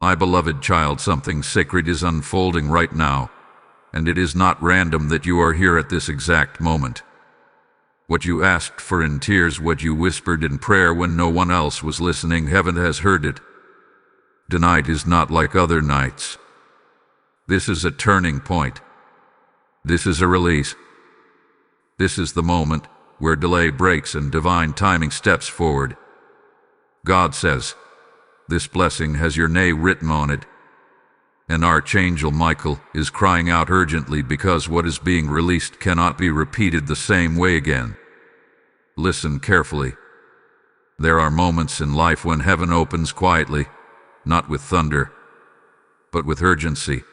My beloved child, something sacred is unfolding right now, and it is not random that you are here at this exact moment. What you asked for in tears, what you whispered in prayer when no one else was listening, heaven has heard it. Tonight is not like other nights. This is a turning point. This is a release. This is the moment where delay breaks and divine timing steps forward. God says, this blessing has your name written on it. And Archangel Michael is crying out urgently because what is being released cannot be repeated the same way again. Listen carefully. There are moments in life when heaven opens quietly, not with thunder, but with urgency.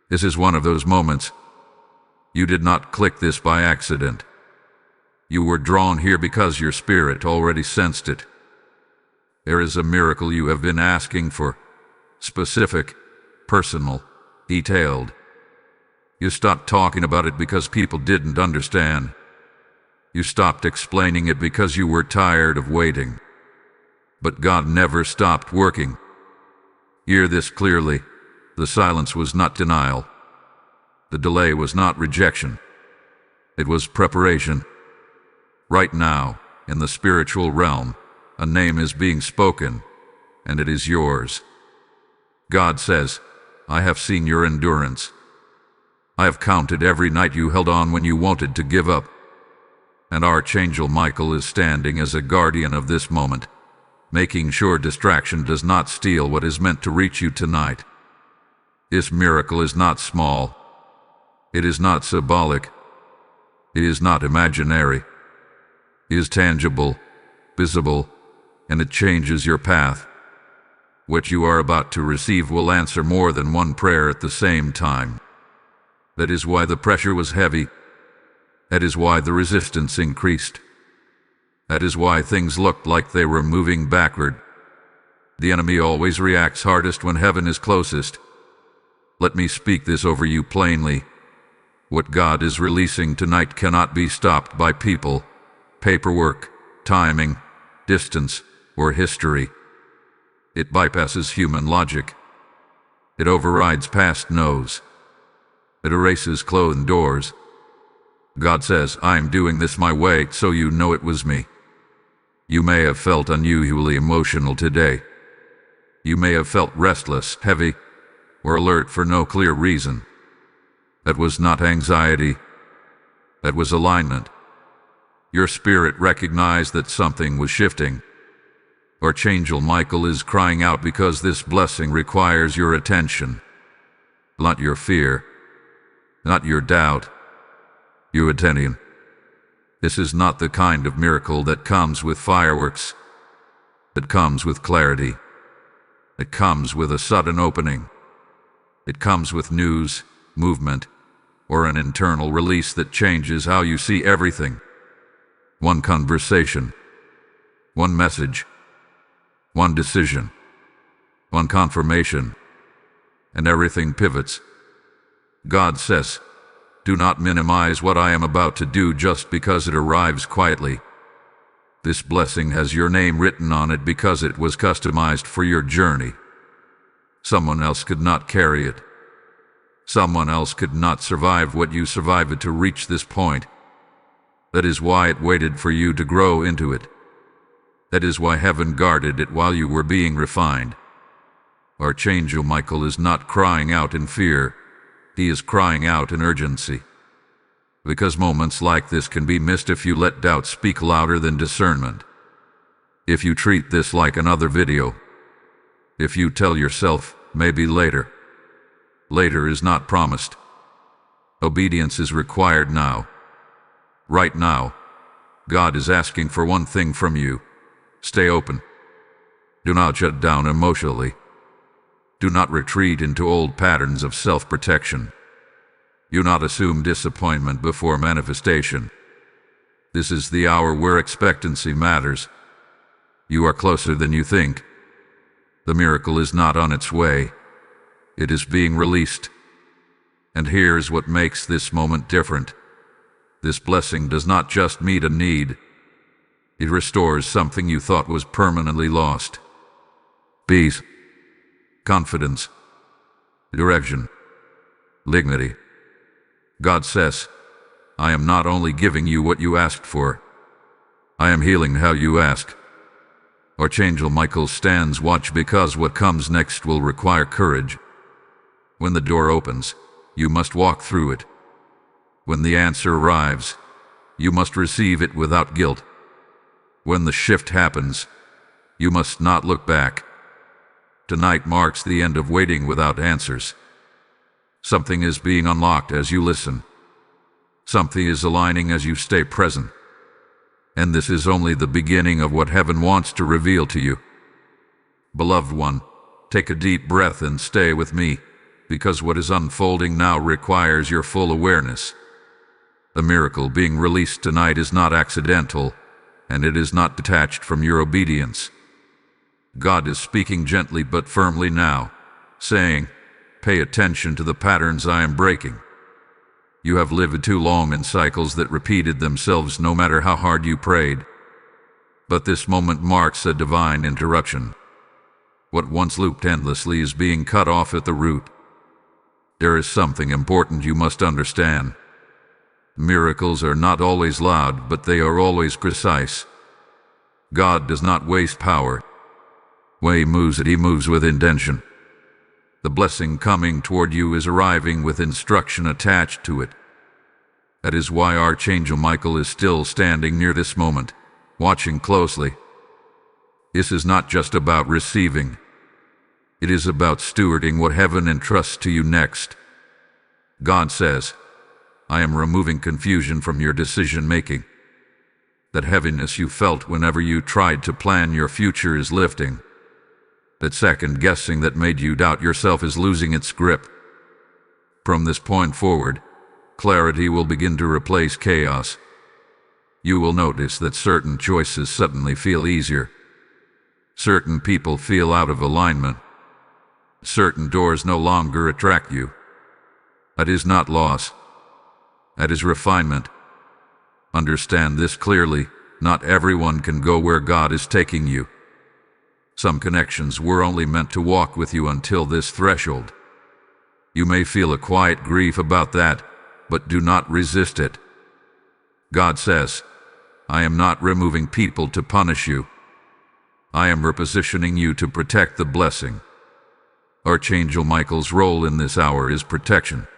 This is one of those moments. You did not click this by accident. You were drawn here because your spirit already sensed it. There is a miracle you have been asking for, specific, personal, detailed. You stopped talking about it because people didn't understand. You stopped explaining it because you were tired of waiting. But God never stopped working. Hear this clearly. The silence was not denial. The delay was not rejection. It was preparation. Right now, in the spiritual realm, a name is being spoken, and it is yours. God says, I have seen your endurance. I have counted every night you held on when you wanted to give up. And Archangel Michael is standing as a guardian of this moment, making sure distraction does not steal what is meant to reach you tonight. This miracle is not small. It is not symbolic. It is not imaginary. It is tangible, visible, and it changes your path. What you are about to receive will answer more than one prayer at the same time. That is why the pressure was heavy. That is why the resistance increased. That is why things looked like they were moving backward. The enemy always reacts hardest when heaven is closest. Let me speak this over you plainly. What God is releasing tonight cannot be stopped by people, paperwork, timing, distance, or history. It bypasses human logic. It overrides past no's. It erases closed doors. God says, I'm doing this my way, so you know it was me. You may have felt unusually emotional today. You may have felt restless, heavy, or alert for no clear reason. That was not anxiety. That was alignment. Your spirit recognized that something was shifting. Archangel Michael is crying out because this blessing requires your attention. Not your fear. Not your doubt. Your attention. This is not the kind of miracle that comes with fireworks. It comes with clarity. It comes with a sudden opening. It comes with news, movement, or an internal release that changes how you see everything. One conversation, one message, one decision, one confirmation, and everything pivots. God says, do not minimize what I am about to do just because it arrives quietly. This blessing has your name written on it because it was customized for your journey. Someone else could not carry it. Someone else could not survive what you survived to reach this point. That is why it waited for you to grow into it. That is why heaven guarded it while you were being refined. Archangel Michael is not crying out in fear. He is crying out in urgency. Because moments like this can be missed if you let doubt speak louder than discernment. If you treat this like another video. If you tell yourself, maybe later. Later is not promised. Obedience is required now. Right now. God is asking for one thing from you. Stay open. Do not shut down emotionally. Do not retreat into old patterns of self-protection. Do not assume disappointment before manifestation. This is the hour where expectancy matters. You are closer than you think. The miracle is not on its way. It is being released. And here's what makes this moment different. This blessing does not just meet a need. It restores something you thought was permanently lost. Peace. confidence, direction, dignity. God says, I am not only giving you what you asked for, I am healing how you ask. Archangel Michael stands watch because what comes next will require courage. When the door opens, you must walk through it. When the answer arrives, you must receive it without guilt. When the shift happens, you must not look back. Tonight marks the end of waiting without answers. Something is being unlocked as you listen. Something is aligning as you stay present. And this is only the beginning of what heaven wants to reveal to you. Beloved one, take a deep breath and stay with me, because what is unfolding now requires your full awareness. The miracle being released tonight is not accidental, and it is not detached from your obedience. God is speaking gently but firmly now, saying, pay attention to the patterns I am breaking. You have lived too long in cycles that repeated themselves no matter how hard you prayed. But this moment marks a divine interruption. What once looped endlessly is being cut off at the root. There is something important you must understand. Miracles are not always loud, but they are always precise. God does not waste power. When He moves it, He moves with intention. The blessing coming toward you is arriving with instruction attached to it. That is why Archangel Michael is still standing near this moment, watching closely. This is not just about receiving. It is about stewarding what heaven entrusts to you next. God says, I am removing confusion from your decision-making. That heaviness you felt whenever you tried to plan your future is lifting. That second-guessing that made you doubt yourself is losing its grip. From this point forward, clarity will begin to replace chaos. You will notice that certain choices suddenly feel easier. Certain people feel out of alignment. Certain doors no longer attract you. That is not loss. That is refinement. Understand this clearly, not everyone can go where God is taking you. Some connections were only meant to walk with you until this threshold. You may feel a quiet grief about that, but do not resist it. God says, I am not removing people to punish you. I am repositioning you to protect the blessing. Archangel Michael's role in this hour is protection.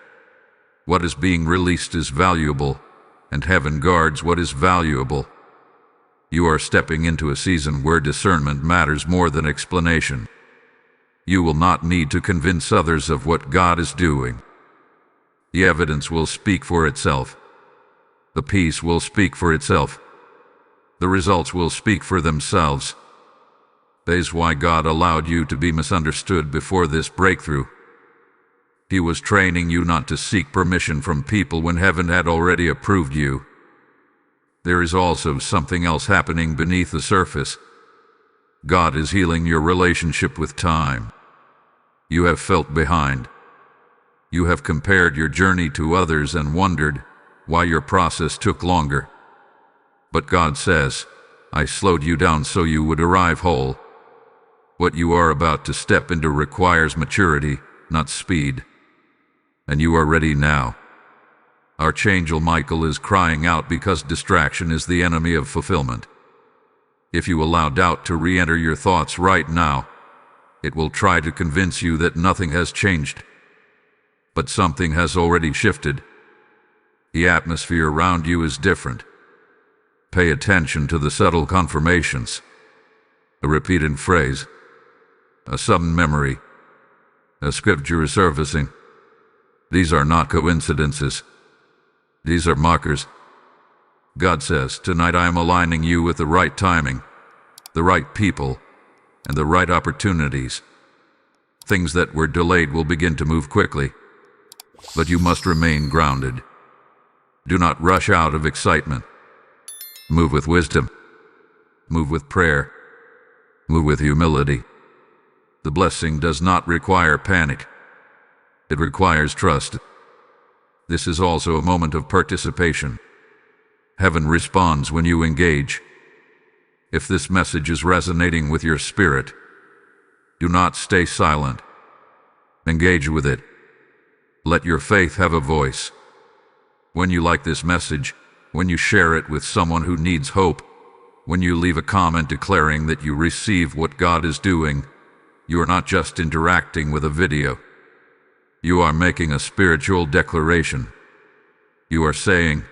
What is being released is valuable, and heaven guards what is valuable. You are stepping into a season where discernment matters more than explanation. You will not need to convince others of what God is doing. The evidence will speak for itself. The peace will speak for itself. The results will speak for themselves. That is why God allowed you to be misunderstood before this breakthrough. He was training you not to seek permission from people when heaven had already approved you. There is also something else happening beneath the surface. God is healing your relationship with time. You have felt behind. You have compared your journey to others and wondered why your process took longer. But God says, I slowed you down so you would arrive whole. What you are about to step into requires maturity, not speed. And you are ready now. Archangel Michael is crying out because distraction is the enemy of fulfillment. If you allow doubt to re-enter your thoughts right now, it will try to convince you that nothing has changed. But something has already shifted. The atmosphere around you is different. Pay attention to the subtle confirmations. A repeated phrase, a sudden memory, a scripture surfacing. These are not coincidences. These are markers. God says, tonight I am aligning you with the right timing, the right people, and the right opportunities. Things that were delayed will begin to move quickly, but you must remain grounded. Do not rush out of excitement. Move with wisdom. Move with prayer. Move with humility. The blessing does not require panic. It requires trust. This is also a moment of participation. Heaven responds when you engage. If this message is resonating with your spirit, do not stay silent. Engage with it. Let your faith have a voice. When you like this message, when you share it with someone who needs hope, when you leave a comment declaring that you receive what God is doing, you are not just interacting with a video. You are making a spiritual declaration. You are saying,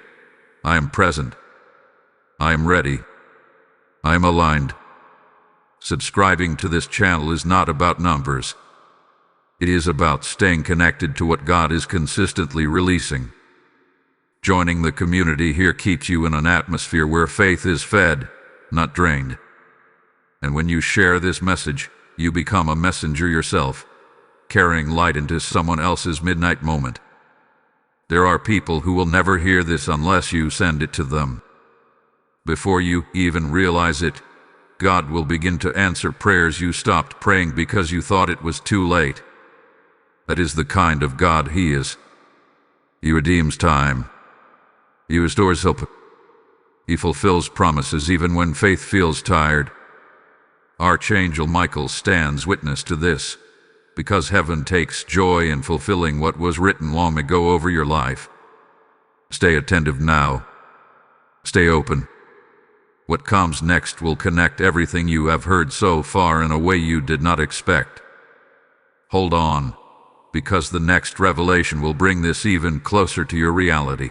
I am present. I am ready. I am aligned. Subscribing to this channel is not about numbers. It is about staying connected to what God is consistently releasing. Joining the community here keeps you in an atmosphere where faith is fed, not drained. And when you share this message, you become a messenger yourself, carrying light into someone else's midnight moment. There are people who will never hear this unless you send it to them. Before you even realize it, God will begin to answer prayers you stopped praying because you thought it was too late. That is the kind of God He is. He redeems time. He restores hope. He fulfills promises even when faith feels tired. Archangel Michael stands witness to this, because heaven takes joy in fulfilling what was written long ago over your life. Stay attentive now. Stay open. What comes next will connect everything you have heard so far in a way you did not expect. Hold on, because the next revelation will bring this even closer to your reality.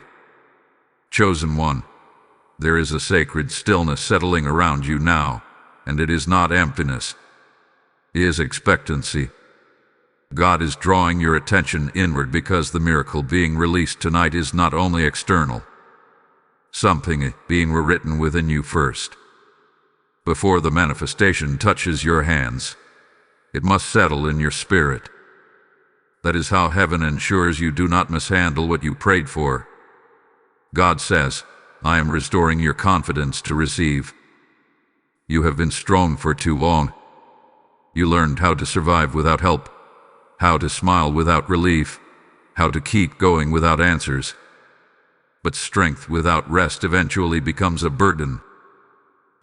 Chosen one, there is a sacred stillness settling around you now, and it is not emptiness. It is expectancy. God is drawing your attention inward because the miracle being released tonight is not only external. Something being written within you first. Before the manifestation touches your hands, it must settle in your spirit. That is how heaven ensures you do not mishandle what you prayed for. God says, I am restoring your confidence to receive. You have been strong for too long. You learned how to survive without help, how to smile without relief, how to keep going without answers. But strength without rest eventually becomes a burden.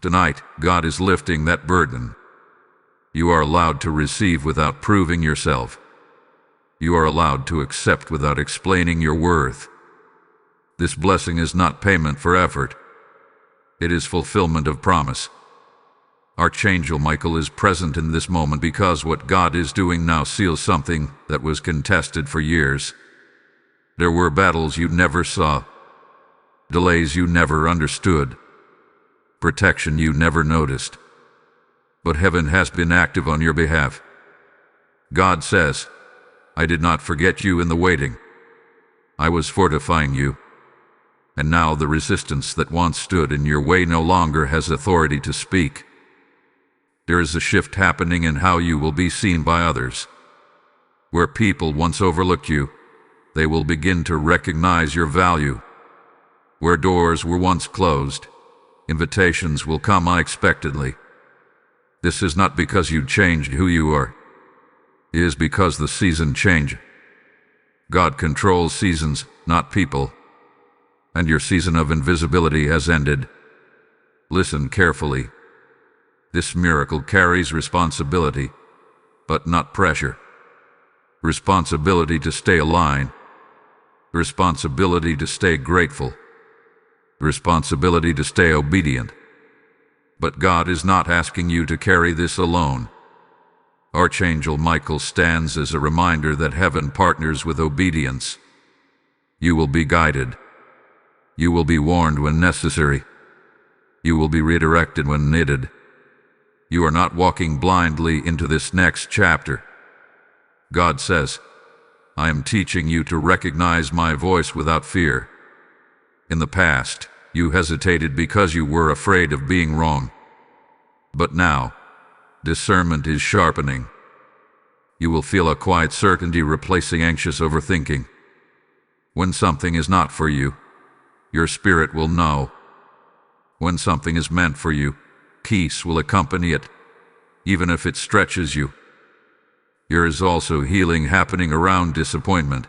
Tonight, God is lifting that burden. You are allowed to receive without proving yourself. You are allowed to accept without explaining your worth. This blessing is not payment for effort. It is fulfillment of promise. Archangel Michael is present in this moment because what God is doing now seals something that was contested for years. There were battles you never saw, delays you never understood, protection you never noticed. But heaven has been active on your behalf. God says, I did not forget you in the waiting. I was fortifying you. And now the resistance that once stood in your way no longer has authority to speak. There is a shift happening in how you will be seen by others. Where people once overlooked you, they will begin to recognize your value. Where doors were once closed, invitations will come unexpectedly. This is not because you changed who you are. It is because the season changed. God controls seasons, not people. And your season of invisibility has ended. Listen carefully. This miracle carries responsibility, but not pressure. Responsibility to stay aligned. Responsibility to stay grateful. Responsibility to stay obedient. But God is not asking you to carry this alone. Archangel Michael stands as a reminder that heaven partners with obedience. You will be guided. You will be warned when necessary. You will be redirected when needed. You are not walking blindly into this next chapter. God says, I am teaching you to recognize my voice without fear. In the past, you hesitated because you were afraid of being wrong. But now, discernment is sharpening. You will feel a quiet certainty replacing anxious overthinking. When something is not for you, your spirit will know. When something is meant for you, peace will accompany it, even if it stretches you. There is also healing happening around disappointment.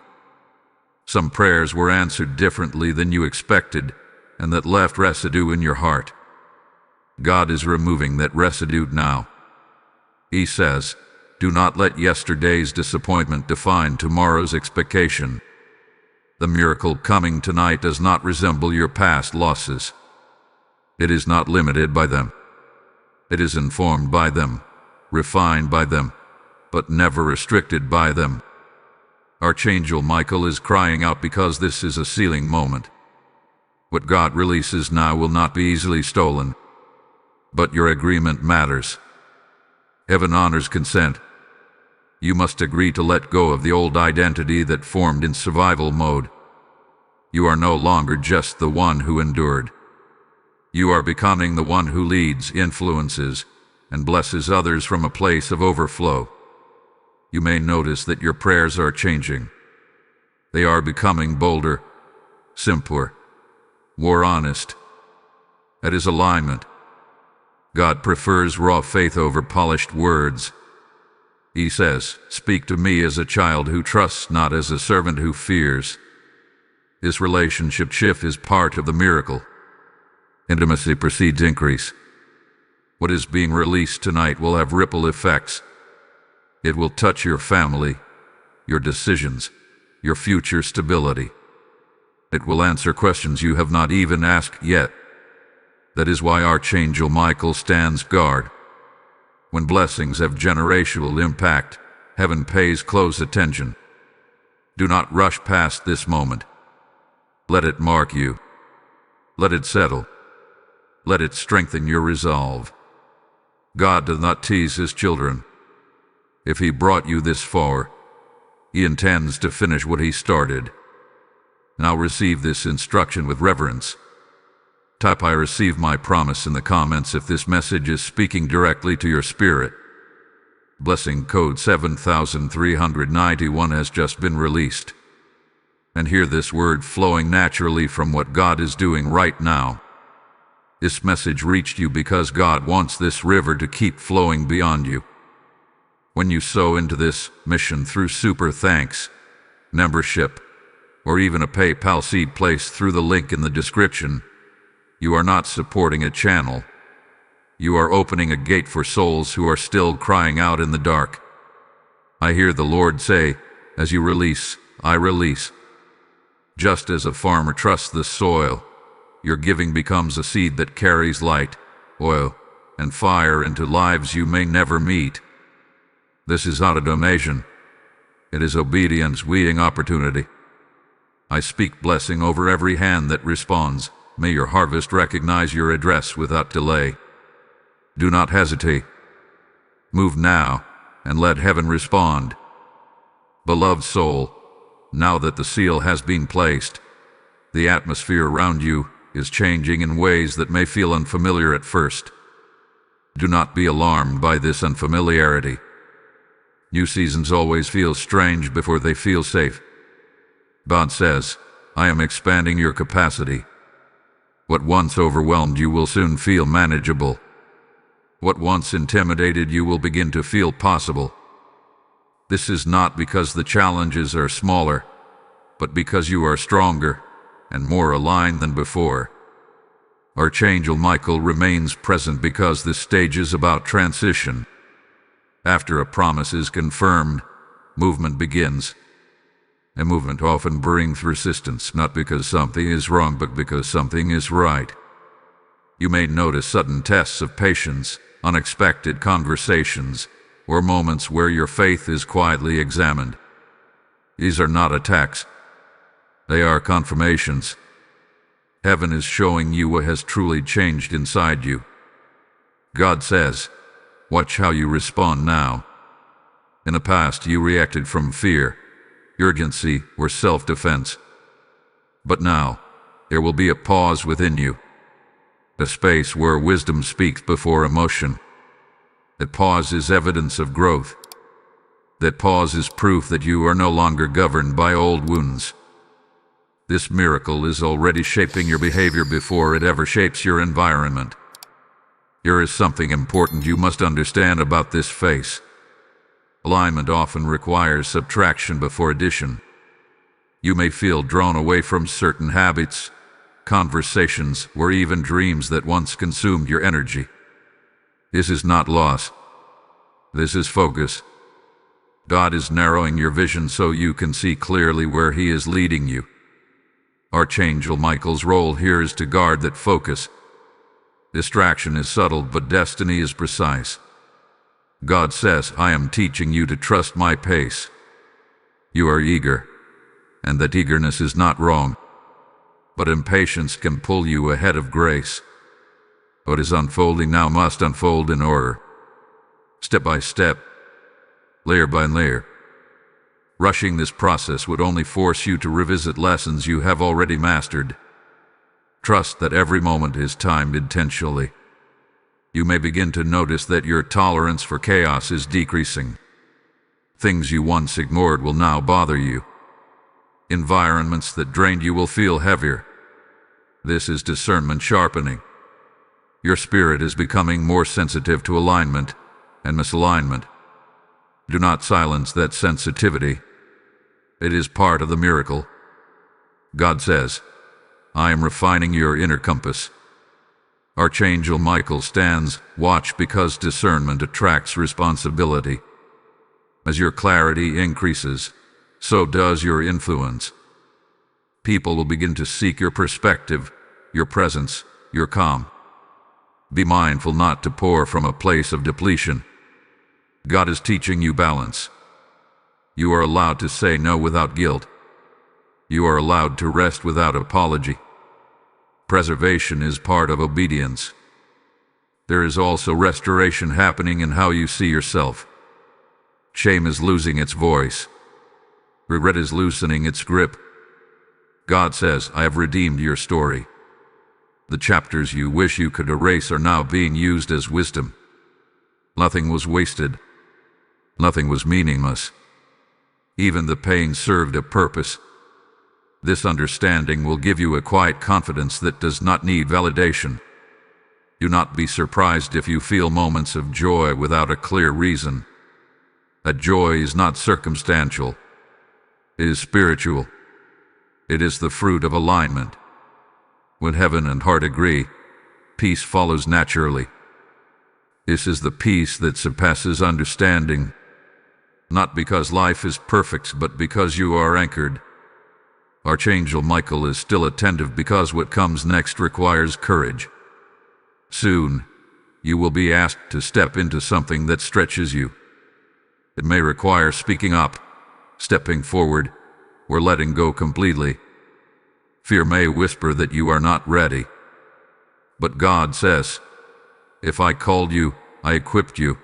Some prayers were answered differently than you expected, and that left residue in your heart. God is removing that residue now. He says, Do not let yesterday's disappointment define tomorrow's expectation. The miracle coming tonight does not resemble your past losses. It is not limited by them. It is informed by them, refined by them, but never restricted by them. Archangel Michael is crying out because this is a sealing moment. What God releases now will not be easily stolen, but your agreement matters. Heaven honors consent. You must agree to let go of the old identity that formed in survival mode. You are no longer just the one who endured. You are becoming the one who leads, influences, and blesses others from a place of overflow. You may notice that your prayers are changing. They are becoming bolder, simpler, more honest. That is alignment. God prefers raw faith over polished words. He says, "Speak to me as a child who trusts, not as a servant who fears." This relationship shift is part of the miracle. Intimacy precedes increase. What is being released tonight will have ripple effects. It will touch your family, your decisions, your future stability. It will answer questions you have not even asked yet. That is why Archangel Michael stands guard. When blessings have generational impact, heaven pays close attention. Do not rush past this moment. Let it mark you. Let it settle. Let it strengthen your resolve. God does not tease his children. If he brought you this far, he intends to finish what he started. Now receive this instruction with reverence. Type "I receive my promise" in the comments if this message is speaking directly to your spirit. Blessing code 7391 has just been released. And hear this word flowing naturally from what God is doing right now. This message reached you because God wants this river to keep flowing beyond you. When you sow into this mission through super thanks, membership, or even a PayPal seed placed through the link in the description, you are not supporting a channel. You are opening a gate for souls who are still crying out in the dark. I hear the Lord say, as you release, I release. Just as a farmer trusts the soil, your giving becomes a seed that carries light, oil, and fire into lives you may never meet. This is not a donation. It is obedience weeding opportunity. I speak blessing over every hand that responds. May your harvest recognize your address without delay. Do not hesitate. Move now and let heaven respond. Beloved soul, now that the seal has been placed, the atmosphere around you is changing in ways that may feel unfamiliar at first. Do not be alarmed by this unfamiliarity. New seasons always feel strange before they feel safe. God says, I am expanding your capacity. What once overwhelmed you will soon feel manageable. What once intimidated you will begin to feel possible. This is not because the challenges are smaller, but because you are stronger and more aligned than before. Archangel Michael remains present because this stage is about transition. After a promise is confirmed, movement begins. A movement often brings resistance, not because something is wrong, but because something is right. You may notice sudden tests of patience, unexpected conversations, or moments where your faith is quietly examined. These are not attacks. They are confirmations. Heaven is showing you what has truly changed inside you. God says, watch how you respond now. In the past, you reacted from fear, urgency, or self-defense. But now, there will be a pause within you. A space where wisdom speaks before emotion. That pause is evidence of growth. That pause is proof that you are no longer governed by old wounds. This miracle is already shaping your behavior before it ever shapes your environment. There is something important you must understand about this phase. Alignment often requires subtraction before addition. You may feel drawn away from certain habits, conversations, or even dreams that once consumed your energy. This is not loss. This is focus. God is narrowing your vision so you can see clearly where He is leading you. Archangel Michael's role here is to guard that focus. Distraction is subtle, but destiny is precise. God says, I am teaching you to trust my pace. You are eager, and that eagerness is not wrong, but impatience can pull you ahead of grace. What is unfolding now must unfold in order, step by step, layer by layer. Rushing this process would only force you to revisit lessons you have already mastered. Trust that every moment is timed intentionally. You may begin to notice that your tolerance for chaos is decreasing. Things you once ignored will now bother you. Environments that drained you will feel heavier. This is discernment sharpening. Your spirit is becoming more sensitive to alignment and misalignment. Do not silence that sensitivity. It is part of the miracle. God says, I am refining your inner compass. Archangel Michael stands watch because discernment attracts responsibility. As your clarity increases, so does your influence. People will begin to seek your perspective, your presence, your calm. Be mindful not to pour from a place of depletion. God is teaching you balance. You are allowed to say no without guilt. You are allowed to rest without apology. Preservation is part of obedience. There is also restoration happening in how you see yourself. Shame is losing its voice. Regret is loosening its grip. God says, I have redeemed your story. The chapters you wish you could erase are now being used as wisdom. Nothing was wasted. Nothing was meaningless. Even the pain served a purpose. This understanding will give you a quiet confidence that does not need validation. Do not be surprised if you feel moments of joy without a clear reason. That joy is not circumstantial. It is spiritual. It is the fruit of alignment. When heaven and heart agree, peace follows naturally. This is the peace that surpasses understanding, not because life is perfect, but because you are anchored. Archangel Michael is still attentive because what comes next requires courage. Soon, you will be asked to step into something that stretches you. It may require speaking up, stepping forward, or letting go completely. Fear may whisper that you are not ready. But God says, if I called you, I equipped you.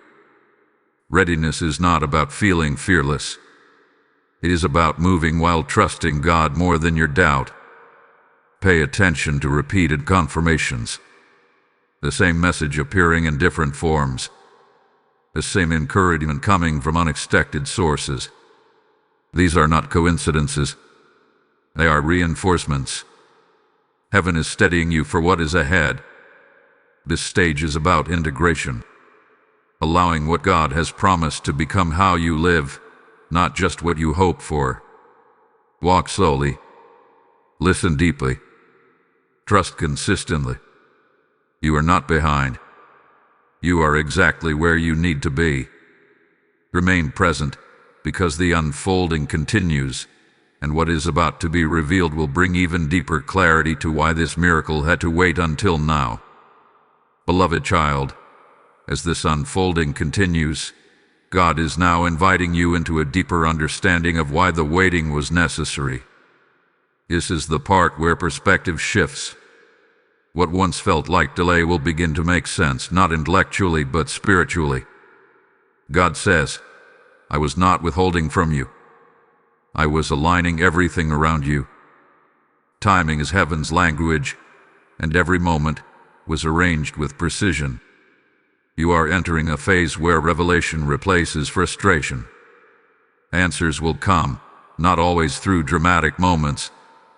Readiness is not about feeling fearless. It is about moving while trusting God more than your doubt. Pay attention to repeated confirmations. The same message appearing in different forms. The same encouragement coming from unexpected sources. These are not coincidences. They are reinforcements. Heaven is steadying you for what is ahead. This stage is about integration. Allowing what God has promised to become how you live, not just what you hope for. Walk slowly. Listen deeply. Trust consistently. You are not behind. You are exactly where you need to be. Remain present, because the unfolding continues, and what is about to be revealed will bring even deeper clarity to why this miracle had to wait until now. Beloved child, as this unfolding continues, God is now inviting you into a deeper understanding of why the waiting was necessary. This is the part where perspective shifts. What once felt like delay will begin to make sense, not intellectually but spiritually. God says, I was not withholding from you. I was aligning everything around you. Timing is heaven's language, and every moment was arranged with precision. You are entering a phase where revelation replaces frustration. Answers will come, not always through dramatic moments,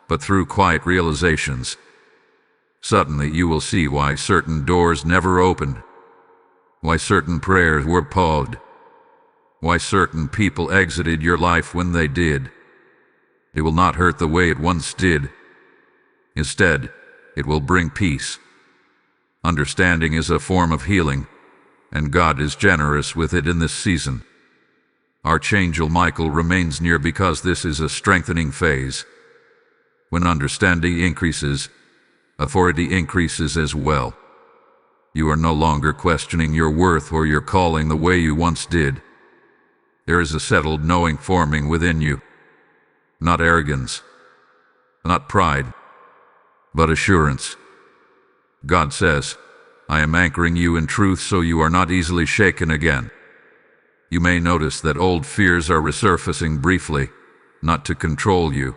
but through quiet realizations. Suddenly you will see why certain doors never opened, why certain prayers were paused, why certain people exited your life when they did. It will not hurt the way it once did. Instead, it will bring peace. Understanding is a form of healing, and God is generous with it in this season. Archangel Michael remains near because this is a strengthening phase. When understanding increases, authority increases as well. You are no longer questioning your worth or your calling the way you once did. There is a settled knowing forming within you. Not arrogance, not pride, but assurance. God says, I am anchoring you in truth so you are not easily shaken again. You may notice that old fears are resurfacing briefly, not to control you,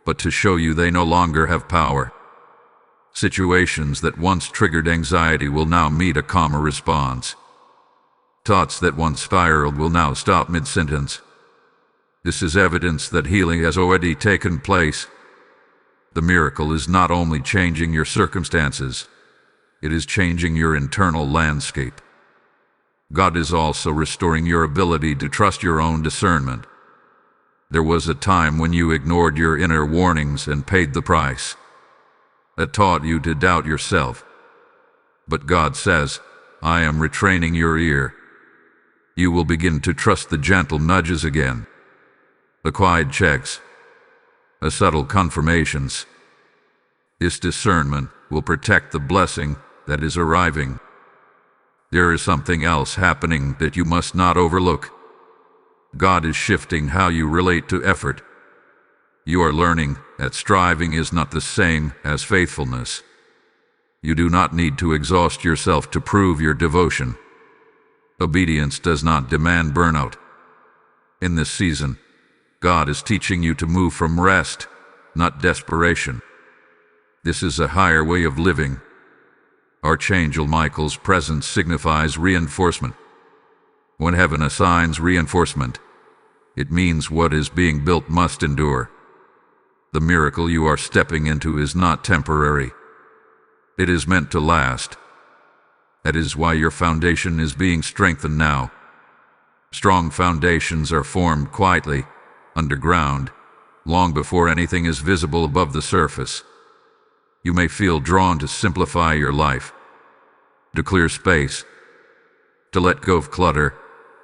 but to show you they no longer have power. Situations that once triggered anxiety will now meet a calmer response. Thoughts that once spiraled will now stop mid-sentence. This is evidence that healing has already taken place. The miracle is not only changing your circumstances, it is changing your internal landscape. God is also restoring your ability to trust your own discernment. There was a time when you ignored your inner warnings and paid the price. That taught you to doubt yourself. But God says, I am retraining your ear. You will begin to trust the gentle nudges again, the quiet checks, the subtle confirmations. This discernment will protect the blessing that is arriving. There is something else happening that you must not overlook. God is shifting how you relate to effort. You are learning that striving is not the same as faithfulness. You do not need to exhaust yourself to prove your devotion. Obedience does not demand burnout. In this season, God is teaching you to move from rest, not desperation. This is a higher way of living. Archangel Michael's presence signifies reinforcement. When heaven assigns reinforcement, it means what is being built must endure. The miracle you are stepping into is not temporary. It is meant to last. That is why your foundation is being strengthened now. Strong foundations are formed quietly, underground, long before anything is visible above the surface. You may feel drawn to simplify your life, to clear space, to let go of clutter,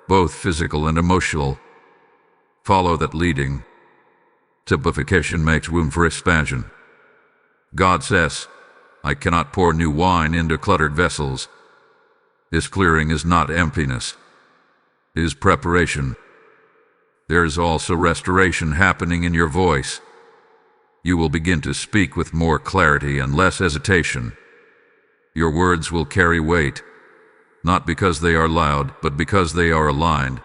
both physical and emotional. Follow that leading. Simplification makes room for expansion. God says, I cannot pour new wine into cluttered vessels. This clearing is not emptiness. It is preparation. There is also restoration happening in your voice. You will begin to speak with more clarity and less hesitation. Your words will carry weight, not because they are loud, but because they are aligned.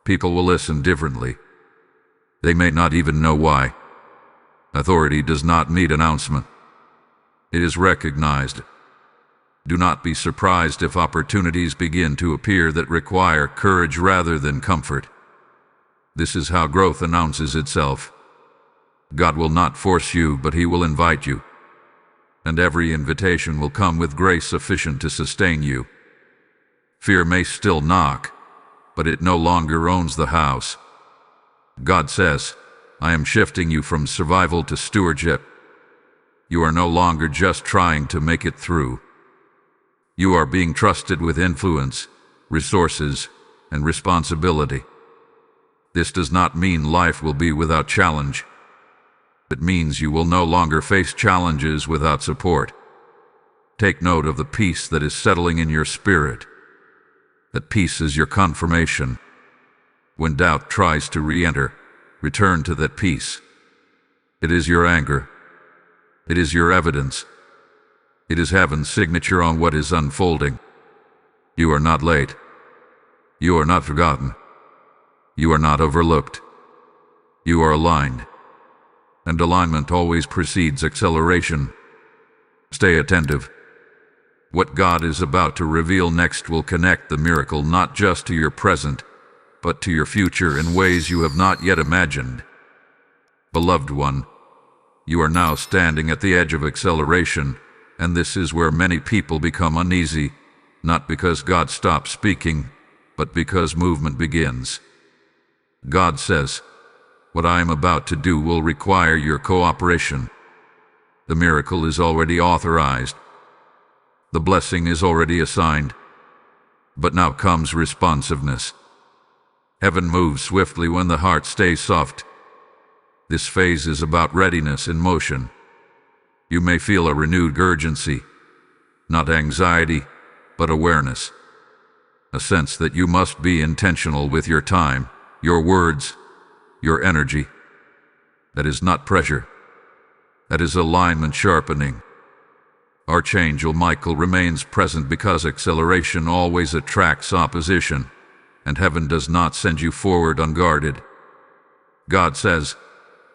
People will listen differently. They may not even know why. Authority does not need announcement. It is recognized. Do not be surprised if opportunities begin to appear that require courage rather than comfort. This is how growth announces itself. God will not force you, but He will invite you. And every invitation will come with grace sufficient to sustain you. Fear may still knock, but it no longer owns the house. God says, I am shifting you from survival to stewardship. You are no longer just trying to make it through. You are being trusted with influence, resources, and responsibility. This does not mean life will be without challenge. It means you will no longer face challenges without support. Take note of the peace that is settling in your spirit. That peace is your confirmation. When doubt tries to re-enter, return to that peace. It is your anchor. It is your evidence. It is heaven's signature on what is unfolding. You are not late. You are not forgotten. You are not overlooked. You are aligned. And alignment always precedes acceleration. Stay attentive. What God is about to reveal next will connect the miracle not just to your present, but to your future in ways you have not yet imagined. Beloved one, you are now standing at the edge of acceleration, and this is where many people become uneasy, not because God stops speaking, but because movement begins. God says, what I am about to do will require your cooperation. The miracle is already authorized. The blessing is already assigned. But now comes responsiveness. Heaven moves swiftly when the heart stays soft. This phase is about readiness in motion. You may feel a renewed urgency, not anxiety, but awareness. A sense that you must be intentional with your time, your words, your energy. That is not pressure. That is alignment sharpening. Archangel Michael remains present because acceleration always attracts opposition, and heaven does not send you forward unguarded. God says,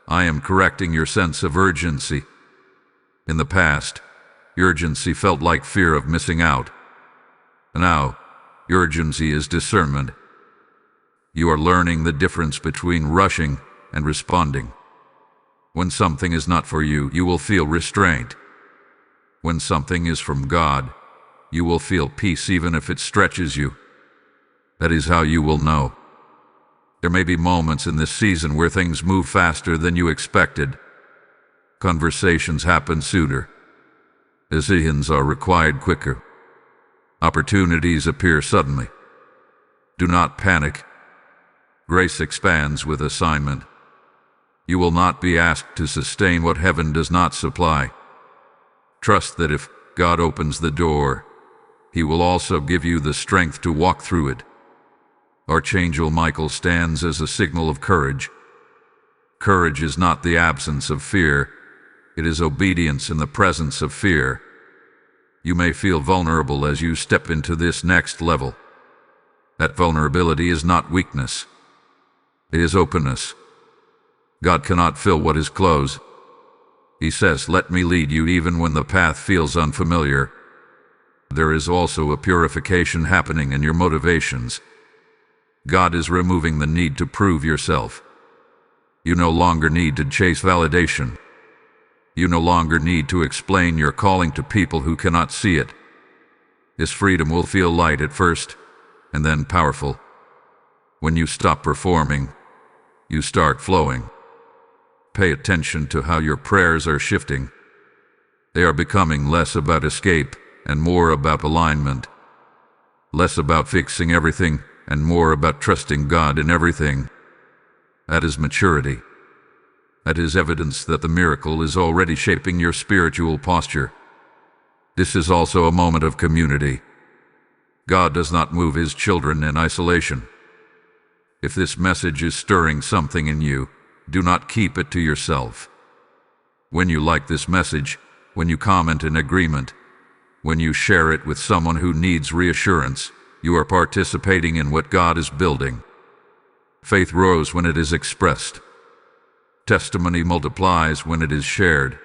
I am correcting your sense of urgency. In the past, urgency felt like fear of missing out. Now, urgency is discernment. You are learning the difference between rushing and responding. When something is not for you, you will feel restraint. When something is from God, you will feel peace even if it stretches you. That is how you will know. There may be moments in this season where things move faster than you expected. Conversations happen sooner. Decisions are required quicker. Opportunities appear suddenly. Do not panic. Grace expands with assignment. You will not be asked to sustain what heaven does not supply. Trust that if God opens the door, He will also give you the strength to walk through it. Archangel Michael stands as a signal of courage. Courage is not the absence of fear. It is obedience in the presence of fear. You may feel vulnerable as you step into this next level. That vulnerability is not weakness. It is openness. God cannot fill what is closed. He says, let me lead you even when the path feels unfamiliar. There is also a purification happening in your motivations. God is removing the need to prove yourself. You no longer need to chase validation. You no longer need to explain your calling to people who cannot see it. This freedom will feel light at first, and then powerful. When you stop performing, you start flowing. Pay attention to how your prayers are shifting. They are becoming less about escape and more about alignment. Less about fixing everything and more about trusting God in everything. That is maturity. That is evidence that the miracle is already shaping your spiritual posture. This is also a moment of community. God does not move His children in isolation. If this message is stirring something in you, do not keep it to yourself. When you like this message, when you comment in agreement, when you share it with someone who needs reassurance, you are participating in what God is building. Faith grows when it is expressed. Testimony multiplies when it is shared.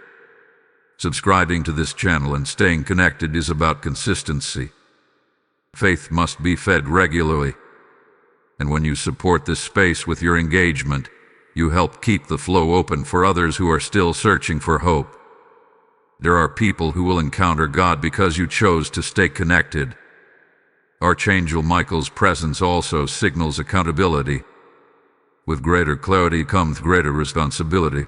Subscribing to this channel and staying connected is about consistency. Faith must be fed regularly. And when you support this space with your engagement, you help keep the flow open for others who are still searching for hope. There are people who will encounter God because you chose to stay connected. Archangel Michael's presence also signals accountability. With greater clarity comes greater responsibility.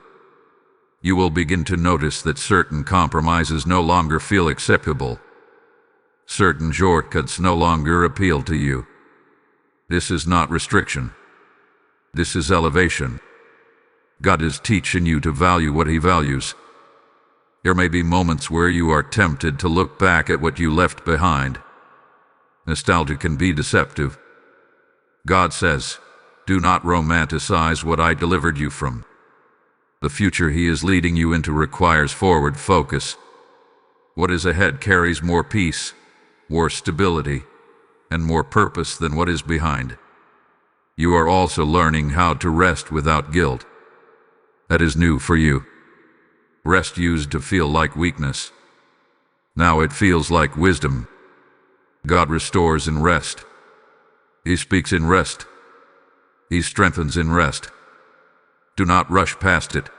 You will begin to notice that certain compromises no longer feel acceptable. Certain shortcuts no longer appeal to you. This is not restriction. This is elevation. God is teaching you to value what He values. There may be moments where you are tempted to look back at what you left behind. Nostalgia can be deceptive. God says, do not romanticize what I delivered you from. The future He is leading you into requires forward focus. What is ahead carries more peace, more stability, and more purpose than what is behind. You are also learning how to rest without guilt. That is new for you. Rest used to feel like weakness. Now it feels like wisdom. God restores in rest. He speaks in rest. He strengthens in rest. Do not rush past it.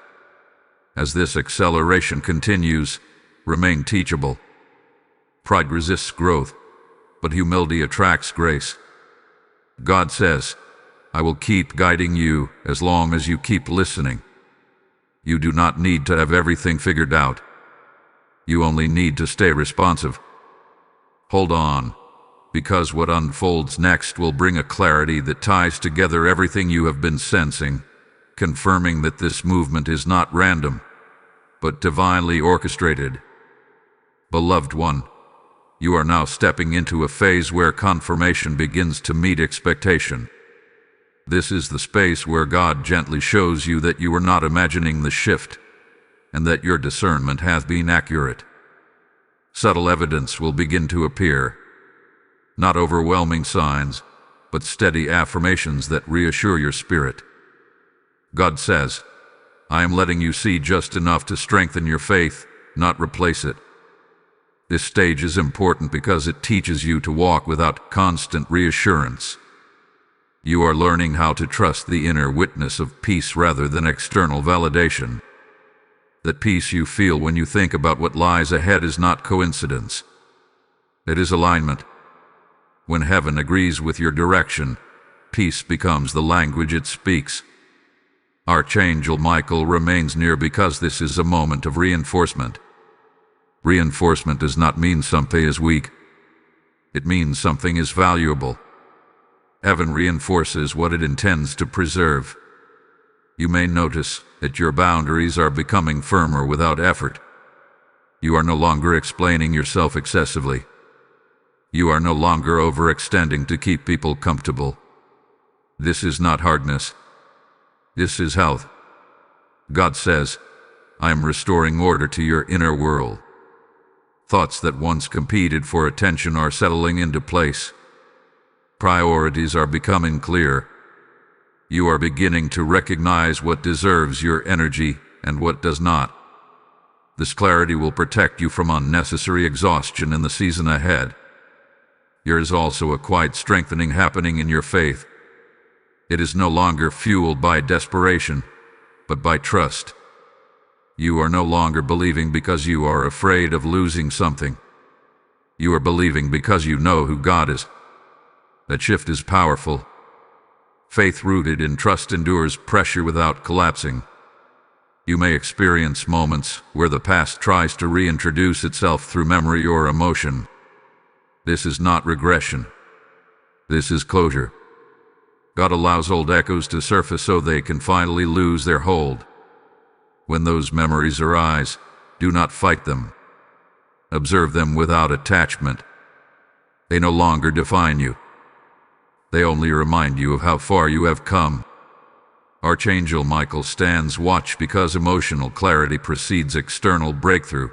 As this acceleration continues, remain teachable. Pride resists growth, but humility attracts grace. God says, I will keep guiding you as long as you keep listening. You do not need to have everything figured out. You only need to stay responsive. Hold on. because what unfolds next will bring a clarity that ties together everything you have been sensing, confirming that this movement is not random, but divinely orchestrated. Beloved one, you are now stepping into a phase where confirmation begins to meet expectation. This is the space where God gently shows you that you are not imagining the shift, and that your discernment has been accurate. Subtle evidence will begin to appear, not overwhelming signs, but steady affirmations that reassure your spirit. God says, I am letting you see just enough to strengthen your faith, not replace it. This stage is important because it teaches you to walk without constant reassurance. You are learning how to trust the inner witness of peace rather than external validation. That peace you feel when you think about what lies ahead is not coincidence. It is alignment. When heaven agrees with your direction, peace becomes the language it speaks. Archangel Michael remains near because this is a moment of reinforcement. Reinforcement does not mean something is weak. It means something is valuable. Heaven reinforces what it intends to preserve. You may notice that your boundaries are becoming firmer without effort. You are no longer explaining yourself excessively. You are no longer overextending to keep people comfortable. This is not hardness. This is health. God says, I am restoring order to your inner world. Thoughts that once competed for attention are settling into place. Priorities are becoming clear. You are beginning to recognize what deserves your energy and what does not. This clarity will protect you from unnecessary exhaustion in the season ahead. There is also a quiet strengthening happening in your faith. It is no longer fueled by desperation, but by trust. You are no longer believing because you are afraid of losing something. You are believing because you know who God is. That shift is powerful. Faith rooted in trust endures pressure without collapsing. You may experience moments where the past tries to reintroduce itself through memory or emotion. This is not regression. This is closure. God allows old echoes to surface so they can finally lose their hold. When those memories arise, do not fight them. Observe them without attachment. They no longer define you. They only remind you of how far you have come. Archangel Michael stands watch because emotional clarity precedes external breakthrough.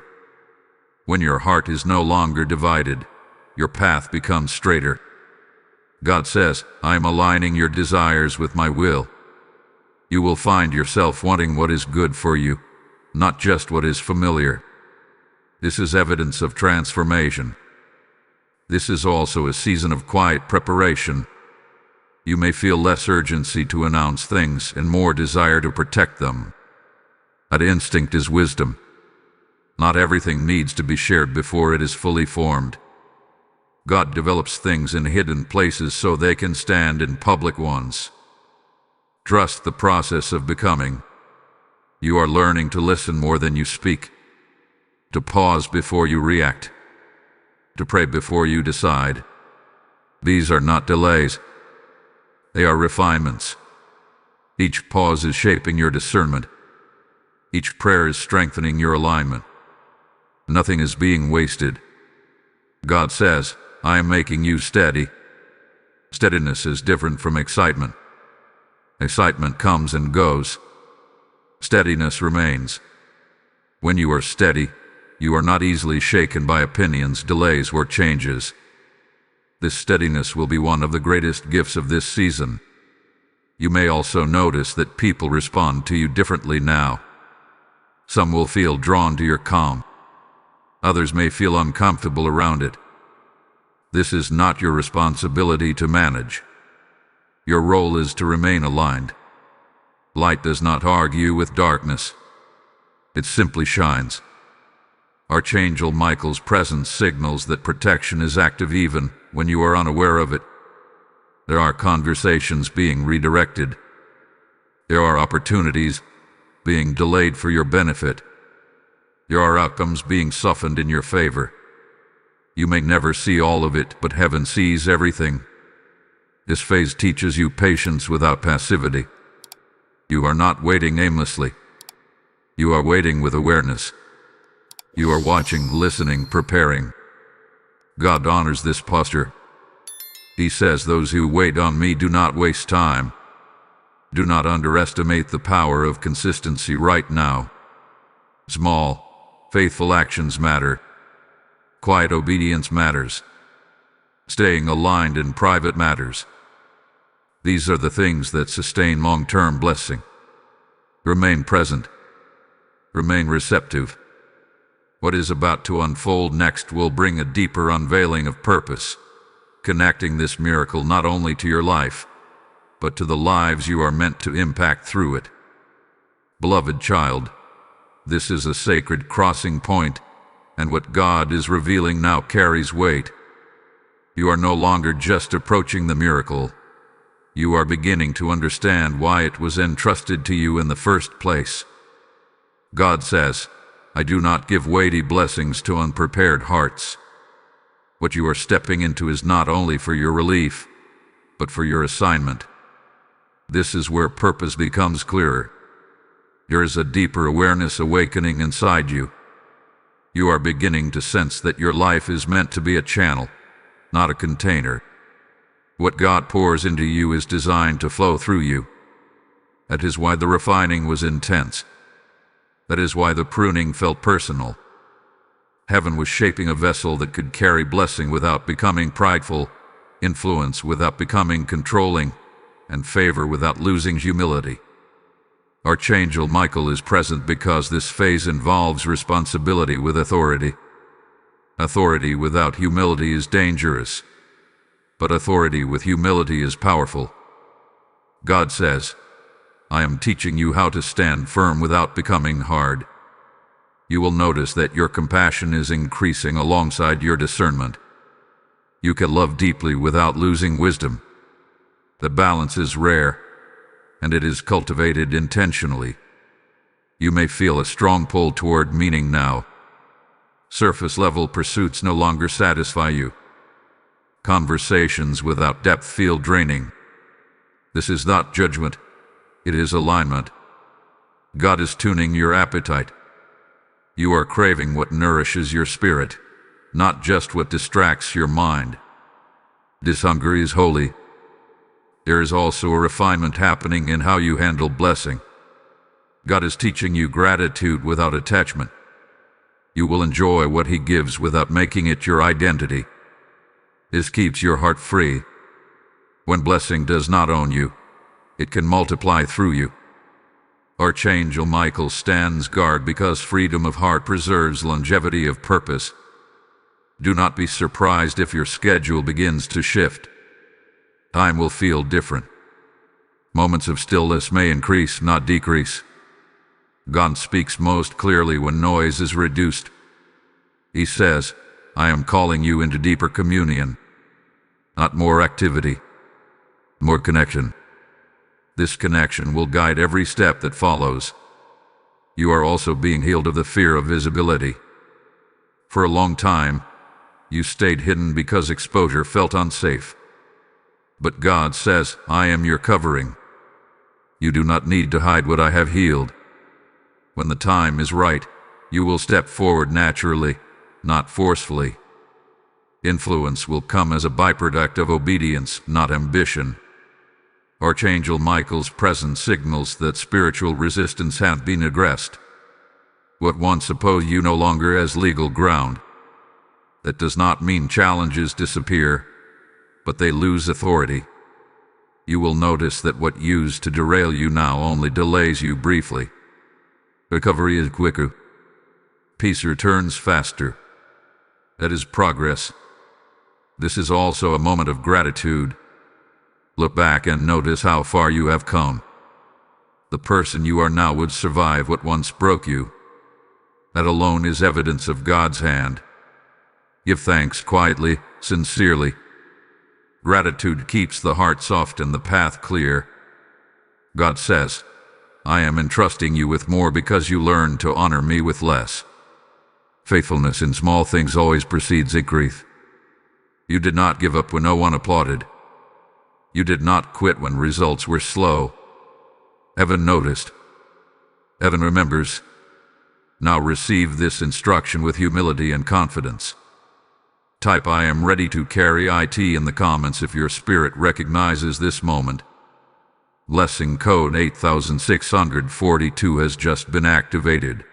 When your heart is no longer divided, your path becomes straighter. God says, I am aligning your desires with my will. You will find yourself wanting what is good for you, not just what is familiar. This is evidence of transformation. This is also a season of quiet preparation. You may feel less urgency to announce things and more desire to protect them. That instinct is wisdom. Not everything needs to be shared before it is fully formed. God develops things in hidden places so they can stand in public ones. Trust the process of becoming. You are learning to listen more than you speak, to pause before you react, to pray before you decide. These are not delays. They are refinements. Each pause is shaping your discernment. Each prayer is strengthening your alignment. Nothing is being wasted. God says, I am making you steady. Steadiness is different from excitement. Excitement comes and goes. Steadiness remains. When you are steady, you are not easily shaken by opinions, delays, or changes. This steadiness will be one of the greatest gifts of this season. You may also notice that people respond to you differently now. Some will feel drawn to your calm. Others may feel uncomfortable around it. This is not your responsibility to manage. Your role is to remain aligned. Light does not argue with darkness. It simply shines. Archangel Michael's presence signals that protection is active even when you are unaware of it. There are conversations being redirected. There are opportunities being delayed for your benefit. There are outcomes being softened in your favor. You may never see all of it, but heaven sees everything. This phase teaches you patience without passivity. You are not waiting aimlessly. You are waiting with awareness. You are watching, listening, preparing. God honors this posture. He says, "Those who wait on me do not waste time." Do not underestimate the power of consistency right now. Small, faithful actions matter. Quiet obedience matters. Staying aligned in private matters. These are the things that sustain long-term blessing. Remain present. Remain receptive. What is about to unfold next will bring a deeper unveiling of purpose, connecting this miracle not only to your life, but to the lives you are meant to impact through it. Beloved child, this is a sacred crossing point, and what God is revealing now carries weight. You are no longer just approaching the miracle. You are beginning to understand why it was entrusted to you in the first place. God says, "I do not give weighty blessings to unprepared hearts." What you are stepping into is not only for your relief, but for your assignment. This is where purpose becomes clearer. There is a deeper awareness awakening inside you. You are beginning to sense that your life is meant to be a channel, not a container. What God pours into you is designed to flow through you. That is why the refining was intense. That is why the pruning felt personal. Heaven was shaping a vessel that could carry blessing without becoming prideful, influence without becoming controlling, and favor without losing humility. Archangel Michael is present because this phase involves responsibility with authority. Authority without humility is dangerous, but authority with humility is powerful. God says, "I am teaching you how to stand firm without becoming hard." You will notice that your compassion is increasing alongside your discernment. You can love deeply without losing wisdom. The balance is rare, and it is cultivated intentionally. You may feel a strong pull toward meaning now. Surface-level pursuits no longer satisfy you. Conversations without depth feel draining. This is not judgment, it is alignment. God is tuning your appetite. You are craving what nourishes your spirit, not just what distracts your mind. This hunger is holy. There is also a refinement happening in how you handle blessing. God is teaching you gratitude without attachment. You will enjoy what He gives without making it your identity. This keeps your heart free. When blessing does not own you, it can multiply through you. Archangel Michael stands guard because freedom of heart preserves longevity of purpose. Do not be surprised if your schedule begins to shift. Time will feel different. Moments of stillness may increase, not decrease. God speaks most clearly when noise is reduced. He says, "I am calling you into deeper communion." Not more activity, more connection. This connection will guide every step that follows. You are also being healed of the fear of visibility. For a long time, you stayed hidden because exposure felt unsafe. But God says, "I am your covering." You do not need to hide what I have healed. When the time is right, you will step forward naturally, not forcefully. Influence will come as a byproduct of obedience, not ambition. Archangel Michael's presence signals that spiritual resistance has been aggressed. What once opposed you no longer has legal ground. That does not mean challenges disappear, but they lose authority. You will notice that what used to derail you now only delays you briefly. Recovery is quicker. Peace returns faster. That is progress. This is also a moment of gratitude. Look back and notice how far you have come. The person you are now would survive what once broke you. That alone is evidence of God's hand. Give thanks quietly, sincerely. Gratitude keeps the heart soft and the path clear. God says, "I am entrusting you with more because you learned to honor me with less." Faithfulness in small things always precedes increase. You did not give up when no one applauded. You did not quit when results were slow. Heaven noticed. Heaven remembers. Now receive this instruction with humility and confidence. Type "I am ready to carry IT" in the comments if your spirit recognizes this moment. Blessing code 8642 has just been activated.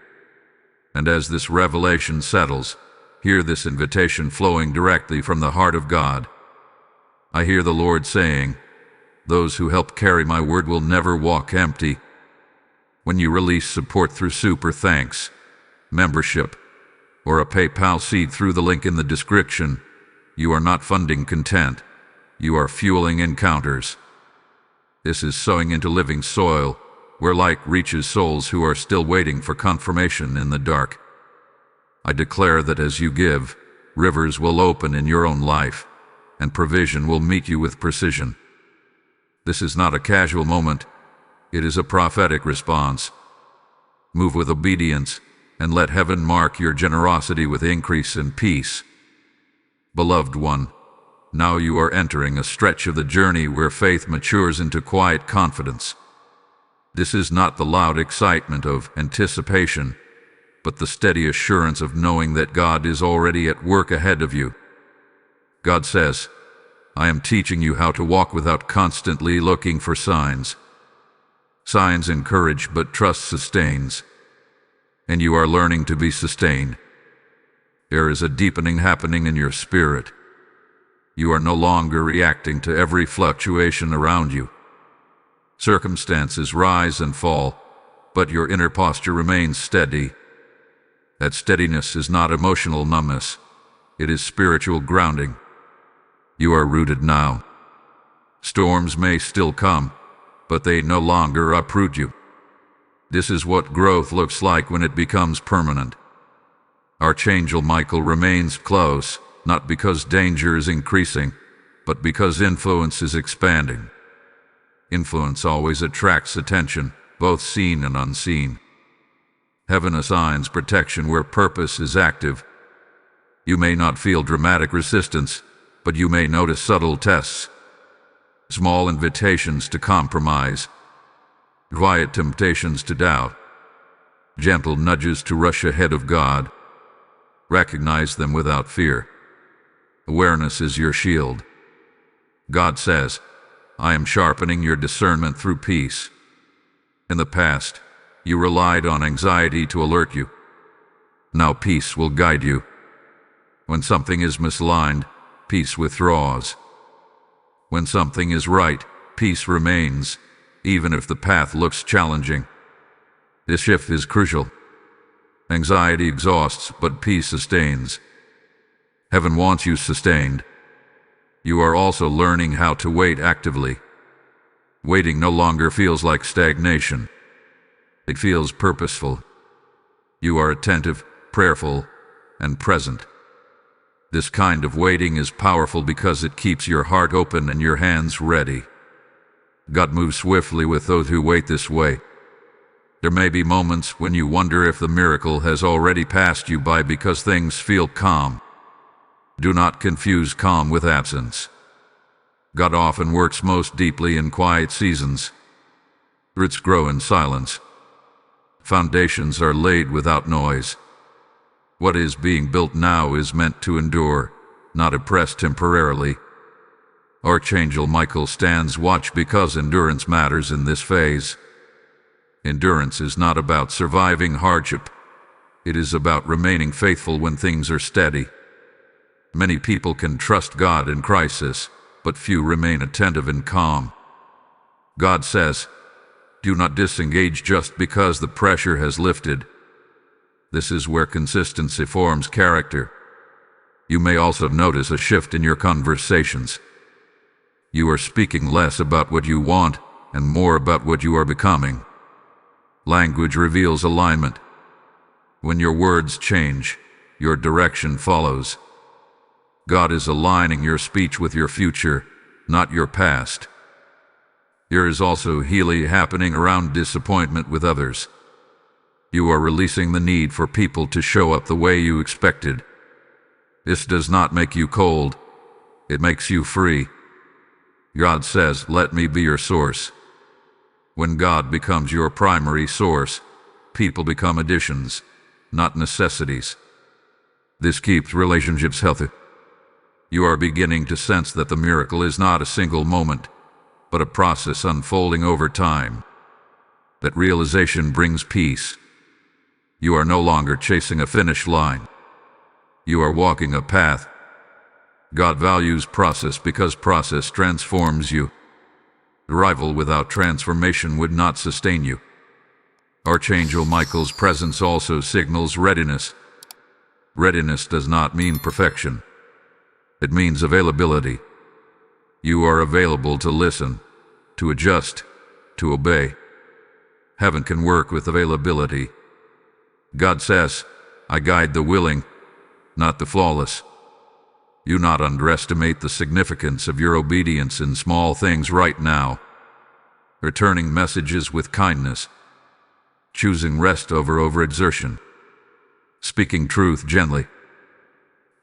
And as this revelation settles, hear this invitation flowing directly from the heart of God. I hear the Lord saying, "Those who help carry my word will never walk empty." When you release support through super thanks, membership, or a PayPal seed through the link in the description, you are not funding content, you are fueling encounters. This is sowing into living soil, where light reaches souls who are still waiting for confirmation in the dark. I declare that as you give, rivers will open in your own life, and provision will meet you with precision. This is not a casual moment, it is a prophetic response. Move with obedience, and let heaven mark your generosity with increase and peace. Beloved one, now you are entering a stretch of the journey where faith matures into quiet confidence. This is not the loud excitement of anticipation, but the steady assurance of knowing that God is already at work ahead of you. God says, "I am teaching you how to walk without constantly looking for signs." Signs encourage, but trust sustains. And you are learning to be sustained. There is a deepening happening in your spirit. You are no longer reacting to every fluctuation around you. Circumstances rise and fall, but your inner posture remains steady. That steadiness is not emotional numbness. It is spiritual grounding. You are rooted now. Storms may still come, but they no longer uproot you. This is what growth looks like when it becomes permanent. Archangel Michael remains close, not because danger is increasing, but because influence is expanding. Influence always attracts attention, both seen and unseen. Heaven assigns protection where purpose is active. You may not feel dramatic resistance, but you may notice subtle tests. Small invitations to compromise, quiet temptations to doubt, gentle nudges to rush ahead of God. Recognize them without fear. Awareness is your shield. God says, "I am sharpening your discernment through peace." In the past, you relied on anxiety to alert you. Now peace will guide you. When something is misaligned, peace withdraws. When something is right, peace remains, even if the path looks challenging. This shift is crucial. Anxiety exhausts, but peace sustains. Heaven wants you sustained. You are also learning how to wait actively. Waiting no longer feels like stagnation. It feels purposeful. You are attentive, prayerful, and present. This kind of waiting is powerful because it keeps your heart open and your hands ready. God moves swiftly with those who wait this way. There may be moments when you wonder if the miracle has already passed you by because things feel calm. Do not confuse calm with absence. God often works most deeply in quiet seasons. Roots grow in silence. Foundations are laid without noise. What is being built now is meant to endure, not oppress temporarily. Archangel Michael stands watch because endurance matters in this phase. Endurance is not about surviving hardship. It is about remaining faithful when things are steady. Many people can trust God in crisis, but few remain attentive in calm. God says, "Do not disengage just because the pressure has lifted." This is where consistency forms character. You may also notice a shift in your conversations. You are speaking less about what you want and more about what you are becoming. Language reveals alignment. When your words change, your direction follows. God is aligning your speech with your future, not your past. There is also healing happening around disappointment with others. You are releasing the need for people to show up the way you expected. This does not make you cold. It makes you free. God says, "Let me be your source." When God becomes your primary source, people become additions, not necessities. This keeps relationships healthy. You are beginning to sense that the miracle is not a single moment, but a process unfolding over time. That realization brings peace. You are no longer chasing a finish line. You are walking a path. God values process because process transforms you. Arrival without transformation would not sustain you. Archangel Michael's presence also signals readiness. Readiness does not mean perfection. It means availability. You are available to listen, to adjust, to obey. Heaven can work with availability. God says, "I guide the willing, not the flawless." You not underestimate the significance of your obedience in small things right now. Returning messages with kindness. Choosing rest over overexertion. Speaking truth gently.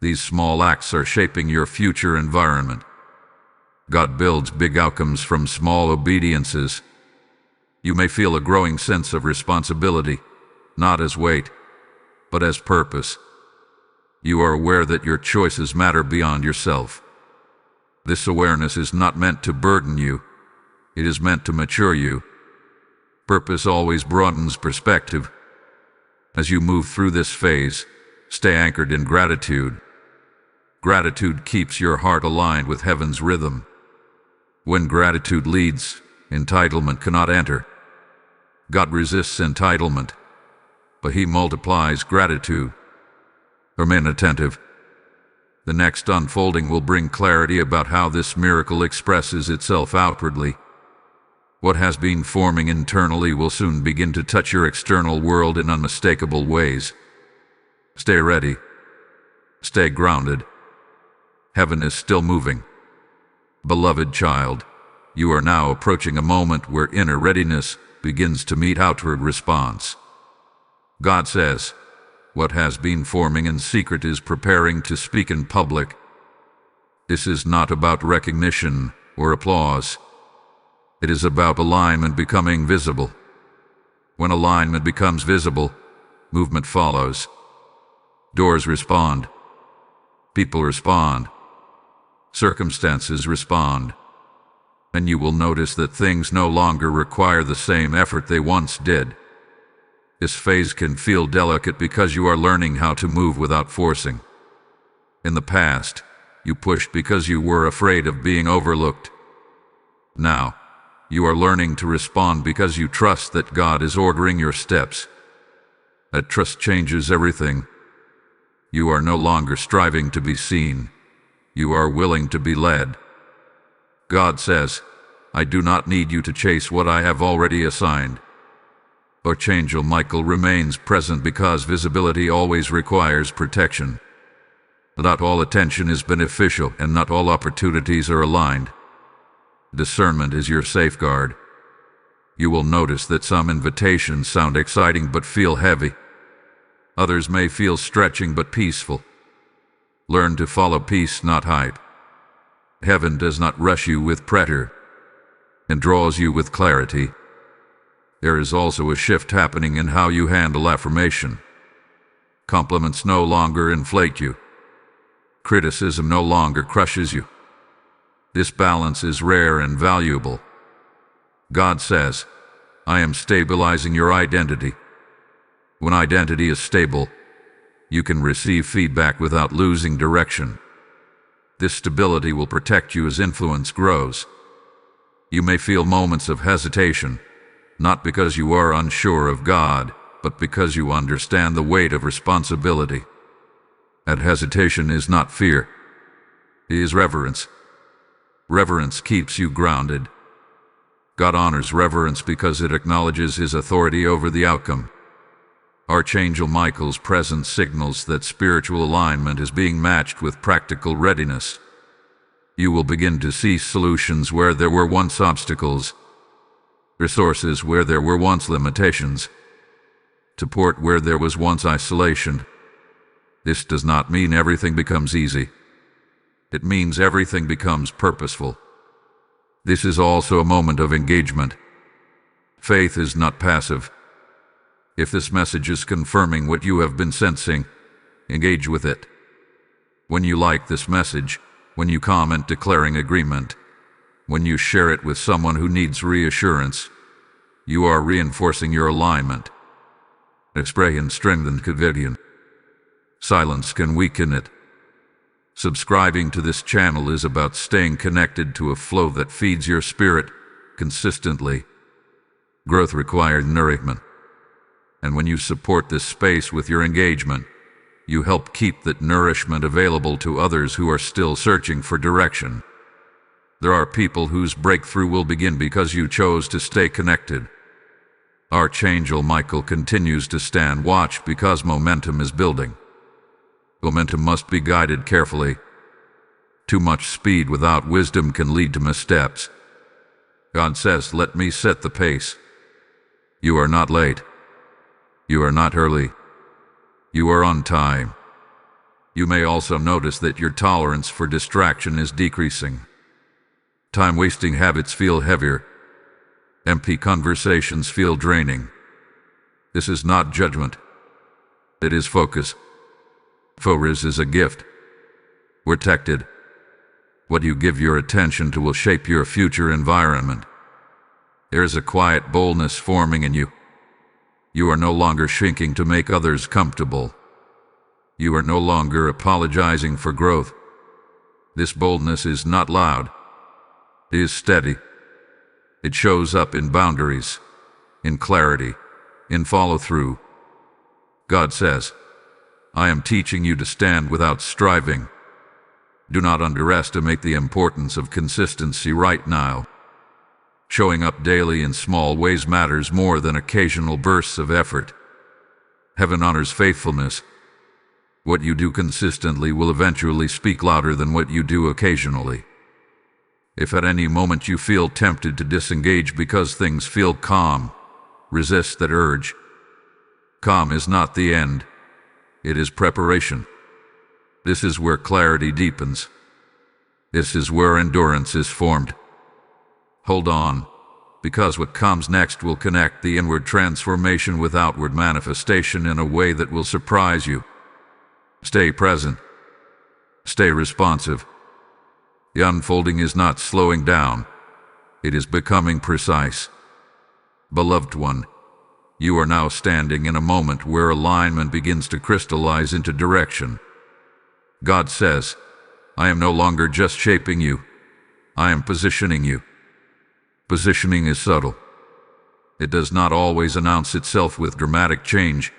These small acts are shaping your future environment. God builds big outcomes from small obediences. You may feel a growing sense of responsibility, not as weight, but as purpose. You are aware that your choices matter beyond yourself. This awareness is not meant to burden you. It is meant to mature you. Purpose always broadens perspective. As you move through this phase, stay anchored in gratitude. Gratitude keeps your heart aligned with heaven's rhythm. When gratitude leads, entitlement cannot enter. God resists entitlement, but He multiplies gratitude. Remain attentive. The next unfolding will bring clarity about how this miracle expresses itself outwardly. What has been forming internally will soon begin to touch your external world in unmistakable ways. Stay ready. Stay grounded. Heaven is still moving. Beloved child, you are now approaching a moment where inner readiness begins to meet outward response. God says, "What has been forming in secret is preparing to speak in public." This is not about recognition or applause. It is about alignment becoming visible. When alignment becomes visible, movement follows. Doors respond. People respond. Circumstances respond. And you will notice that things no longer require the same effort they once did. This phase can feel delicate because you are learning how to move without forcing. In the past, you pushed because you were afraid of being overlooked. Now, you are learning to respond because you trust that God is ordering your steps. That trust changes everything. You are no longer striving to be seen. You are willing to be led. God says, "I do not need you to chase what I have already assigned." Archangel Michael remains present because visibility always requires protection. Not all attention is beneficial, and not all opportunities are aligned. Discernment is your safeguard. You will notice that some invitations sound exciting but feel heavy. Others may feel stretching but peaceful. Learn to follow peace, not hype. Heaven does not rush you with pressure, and draws you with clarity. There is also a shift happening in how you handle affirmation. Compliments no longer inflate you. Criticism no longer crushes you. This balance is rare and valuable. God says, "I am stabilizing your identity." When identity is stable, you can receive feedback without losing direction. This stability will protect you as influence grows. You may feel moments of hesitation, not because you are unsure of God, but because you understand the weight of responsibility. That hesitation is not fear. It is reverence. Reverence keeps you grounded. God honors reverence because it acknowledges His authority over the outcome. Archangel Michael's presence signals that spiritual alignment is being matched with practical readiness. You will begin to see solutions where there were once obstacles, resources where there were once limitations, support where there was once isolation. This does not mean everything becomes easy. It means everything becomes purposeful. This is also a moment of engagement. Faith is not passive. If this message is confirming what you have been sensing, engage with it. When you like this message, when you comment declaring agreement, when you share it with someone who needs reassurance, you are reinforcing your alignment. Expression strengthens conviction. Silence can weaken it. Subscribing to this channel is about staying connected to a flow that feeds your spirit consistently. Growth requires nourishment. And when you support this space with your engagement, you help keep that nourishment available to others who are still searching for direction. There are people whose breakthrough will begin because you chose to stay connected. Archangel Michael continues to stand watch because momentum is building. Momentum must be guided carefully. Too much speed without wisdom can lead to missteps. God says, "Let me set the pace." You are not late. You are not early. You are on time. You may also notice that your tolerance for distraction is decreasing. Time-wasting habits feel heavier. Empty conversations feel draining. This is not judgment. It is focus. Focus is a gift. We're protected. What you give your attention to will shape your future environment. There is a quiet boldness forming in you. You are no longer shrinking to make others comfortable. You are no longer apologizing for growth. This boldness is not loud. It is steady. It shows up in boundaries, in clarity, in follow-through. God says, "I am teaching you to stand without striving." Do not underestimate the importance of consistency right now. Showing up daily in small ways matters more than occasional bursts of effort. Heaven honors faithfulness. What you do consistently will eventually speak louder than what you do occasionally. If at any moment you feel tempted to disengage because things feel calm, resist that urge. Calm is not the end. It is preparation. This is where clarity deepens. This is where endurance is formed. Hold on, because what comes next will connect the inward transformation with outward manifestation in a way that will surprise you. Stay present. Stay responsive. The unfolding is not slowing down. It is becoming precise. Beloved one, you are now standing in a moment where alignment begins to crystallize into direction. God says, "I am no longer just shaping you. I am positioning you." Positioning is subtle. It does not always announce itself with dramatic change,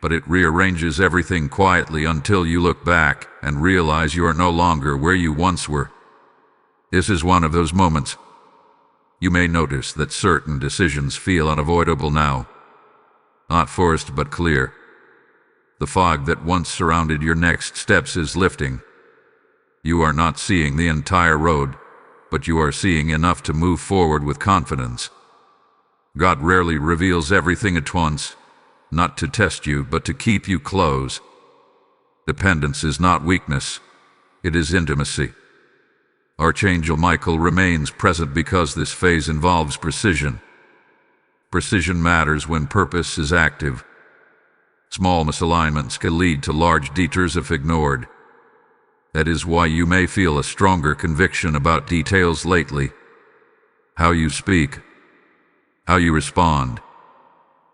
but it rearranges everything quietly until you look back and realize you are no longer where you once were. This is one of those moments. You may notice that certain decisions feel unavoidable now. Not forced but clear. The fog that once surrounded your next steps is lifting. You are not seeing the entire road, but you are seeing enough to move forward with confidence. God rarely reveals everything at once, not to test you, but to keep you close. Dependence is not weakness. It is intimacy. Archangel Michael remains present because this phase involves precision. Precision matters when purpose is active. Small misalignments can lead to large detours if ignored. That is why you may feel a stronger conviction about details lately. How you speak, how you respond,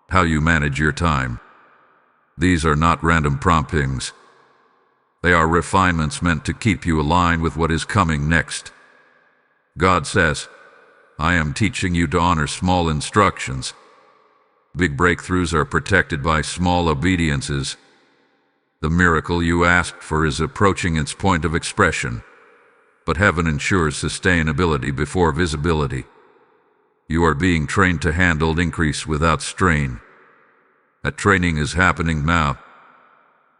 how you manage your time. These are not random promptings. They are refinements meant to keep you aligned with what is coming next. God says, "I am teaching you to honor small instructions." Big breakthroughs are protected by small obediences. The miracle you asked for is approaching its point of expression, but heaven ensures sustainability before visibility. You are being trained to handle increase without strain. That training is happening now.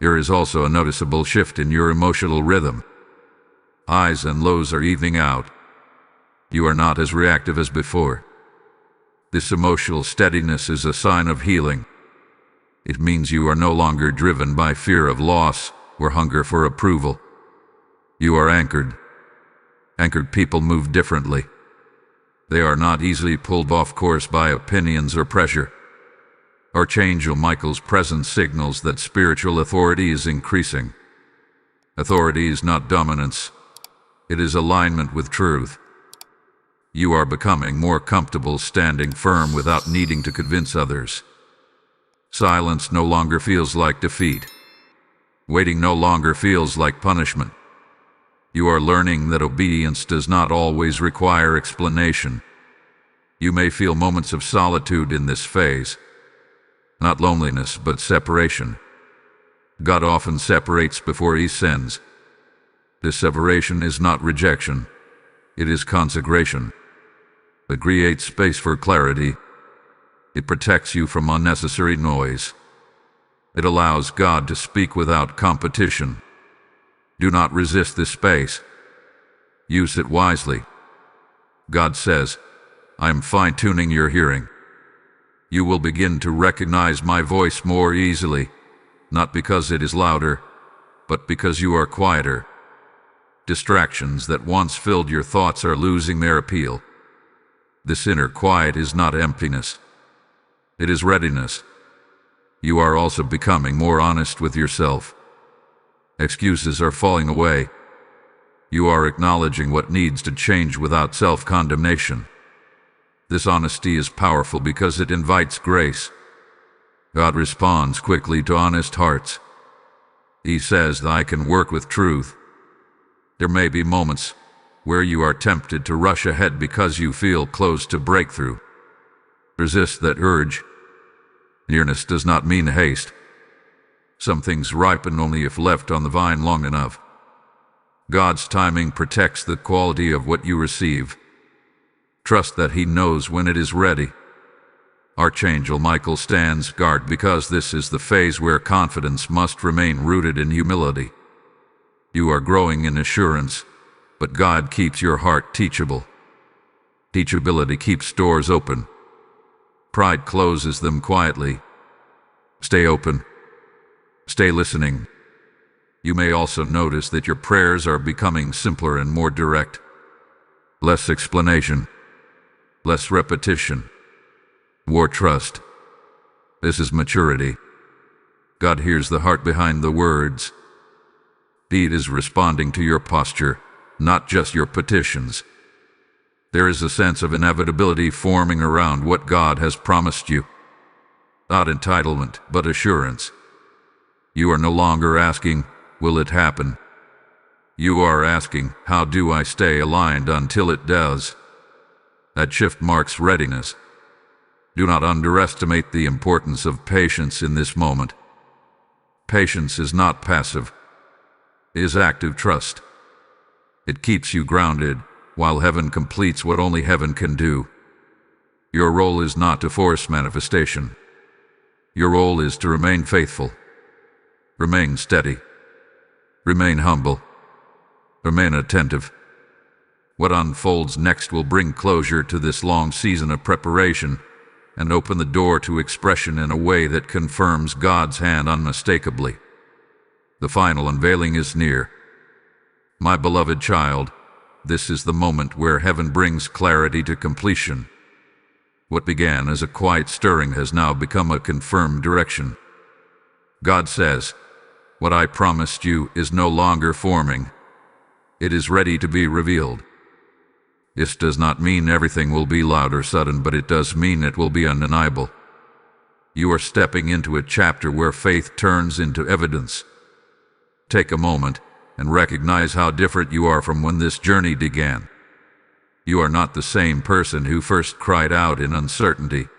There is also a noticeable shift in your emotional rhythm. Highs and lows are evening out. You are not as reactive as before. This emotional steadiness is a sign of healing. It means you are no longer driven by fear of loss or hunger for approval. You are anchored, Anchored people move differently. They are not easily pulled off course by opinions or pressure. Archangel Michael's presence signals that spiritual authority is increasing. Authority is not dominance. It is alignment with truth. You are becoming more comfortable standing firm without needing to convince others. Silence no longer feels like defeat. Waiting no longer feels like punishment. You are learning that obedience does not always require explanation. You may feel moments of solitude in this phase. Not loneliness, but separation. God often separates before He sends. This separation is not rejection. It is consecration. It creates space for clarity. It protects you from unnecessary noise. It allows God to speak without competition. Do not resist this space. Use it wisely. God says, I am fine-tuning your hearing. You will begin to recognize my voice more easily, not because it is louder, but because you are quieter. Distractions that once filled your thoughts are losing their appeal. This inner quiet is not emptiness. It is readiness. You are also becoming more honest with yourself. Excuses are falling away. You are acknowledging what needs to change without self-condemnation. This honesty is powerful because it invites grace. God responds quickly to honest hearts. He says that I can work with truth. There may be moments where you are tempted to rush ahead because you feel close to breakthrough. Resist that urge. Nearness does not mean haste. Some things ripen only if left on the vine long enough. God's timing protects the quality of what you receive. Trust that He knows when it is ready. Archangel Michael stands guard because this is the phase where confidence must remain rooted in humility. You are growing in assurance, but God keeps your heart teachable. Teachability keeps doors open. Pride closes them quietly. Stay open. Stay listening. You may also notice that your prayers are becoming simpler and more direct. Less explanation. Less repetition. More trust. This is maturity. God hears the heart behind the words. He is responding to your posture, not just your petitions. There is a sense of inevitability forming around what God has promised you. Not entitlement, but assurance. You are no longer asking, will it happen? You are asking, how do I stay aligned until it does? That shift marks readiness. Do not underestimate the importance of patience in this moment. Patience is not passive. It is active trust. It keeps you grounded, while heaven completes what only heaven can do. Your role is not to force manifestation. Your role is to remain faithful. Remain steady. Remain humble. Remain attentive. What unfolds next will bring closure to this long season of preparation and open the door to expression in a way that confirms God's hand unmistakably. The final unveiling is near. My beloved child, this is the moment where heaven brings clarity to completion. What began as a quiet stirring has now become a confirmed direction. God says, what I promised you is no longer forming. It is ready to be revealed. This does not mean everything will be loud or sudden, but it does mean it will be undeniable. You are stepping into a chapter where faith turns into evidence. Take a moment and recognize how different you are from when this journey began. You are not the same person who first cried out in uncertainty.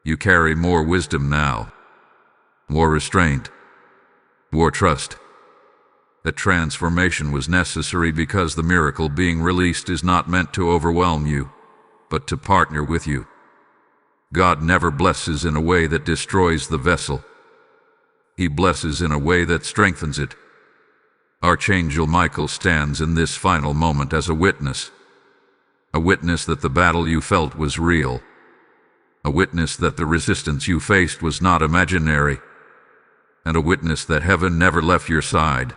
You carry more wisdom now, more restraint, more trust. That transformation was necessary because the miracle being released is not meant to overwhelm you, but to partner with you. God never blesses in a way that destroys the vessel. He blesses in a way that strengthens it. Archangel Michael stands in this final moment as a witness that the battle you felt was real, a witness that the resistance you faced was not imaginary, and a witness that heaven never left your side.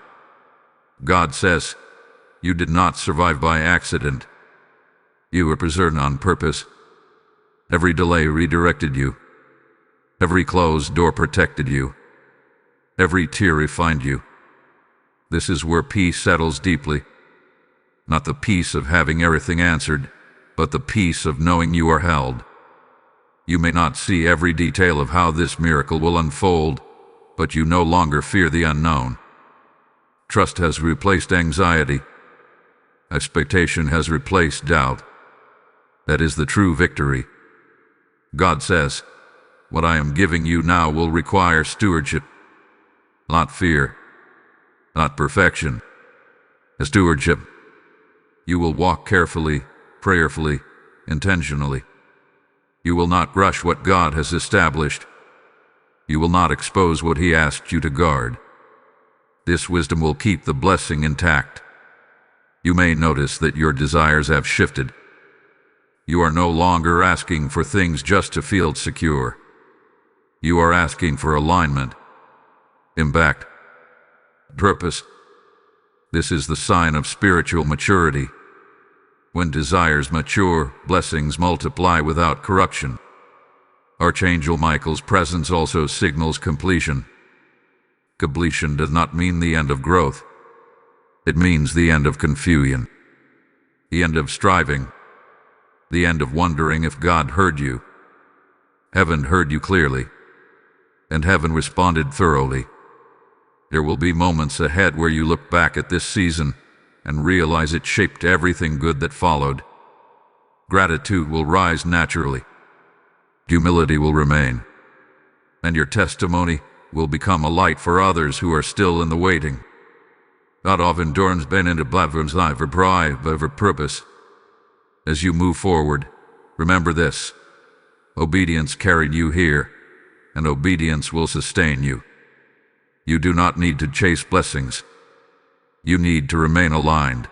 God says, You did not survive by accident. You were preserved on purpose. Every delay redirected you. Every closed door protected you. Every tear refined you. This is where peace settles deeply. Not the peace of having everything answered, but the peace of knowing you are held. You may not see every detail of how this miracle will unfold, but you no longer fear the unknown. Trust has replaced anxiety. Expectation has replaced doubt. That is the true victory. God says, "What I am giving you now will require stewardship." Not fear, not perfection. A stewardship. You will walk carefully, prayerfully, intentionally. You will not rush what God has established. You will not expose what He asked you to guard. This wisdom will keep the blessing intact. You may notice that your desires have shifted. You are no longer asking for things just to feel secure. You are asking for alignment, impact, purpose. This is the sign of spiritual maturity. When desires mature, blessings multiply without corruption. Archangel Michael's presence also signals completion. Completion does not mean the end of growth. It means the end of confusion, the end of striving, the end of wondering if God heard you. Heaven heard you clearly, and heaven responded thoroughly. There will be moments ahead where you look back at this season and realize it shaped everything good that followed. Gratitude will rise naturally. Humility will remain. And your testimony will become a light for others who are still in the waiting. God of endurance ben into blavers over pride over purpose. As you move forward, remember this. Obedience carried you here, and obedience will sustain you. You do not need to chase blessings. You need to remain aligned.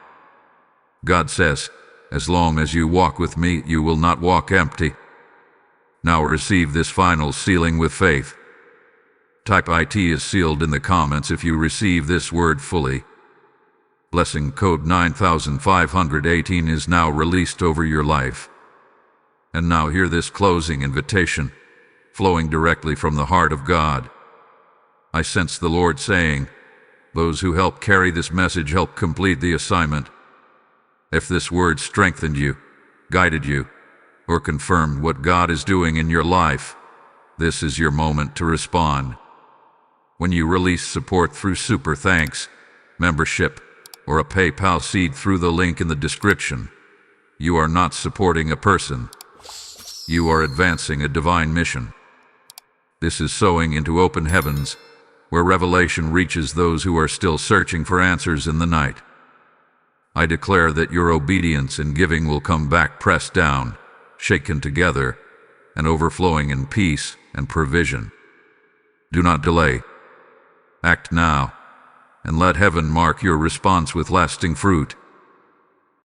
God says, "As long as you walk with me, you will not walk empty." Now receive this final sealing with faith. Type "IT" is sealed in the comments if you receive this word fully. Blessing code 9518 is now released over your life. And now hear this closing invitation, flowing directly from the heart of God. I sense the Lord saying, "Those who help carry this message help complete the assignment." If this word strengthened you, guided you, or confirmed what God is doing in your life, this is your moment to respond. When you release support through super thanks, membership, or a PayPal seed through the link in the description, you are not supporting a person. You are advancing a divine mission. This is sowing into open heavens, where revelation reaches those who are still searching for answers in the night. I declare that your obedience and giving will come back pressed down, shaken together, and overflowing in peace and provision. Do not delay. Act now, and let heaven mark your response with lasting fruit.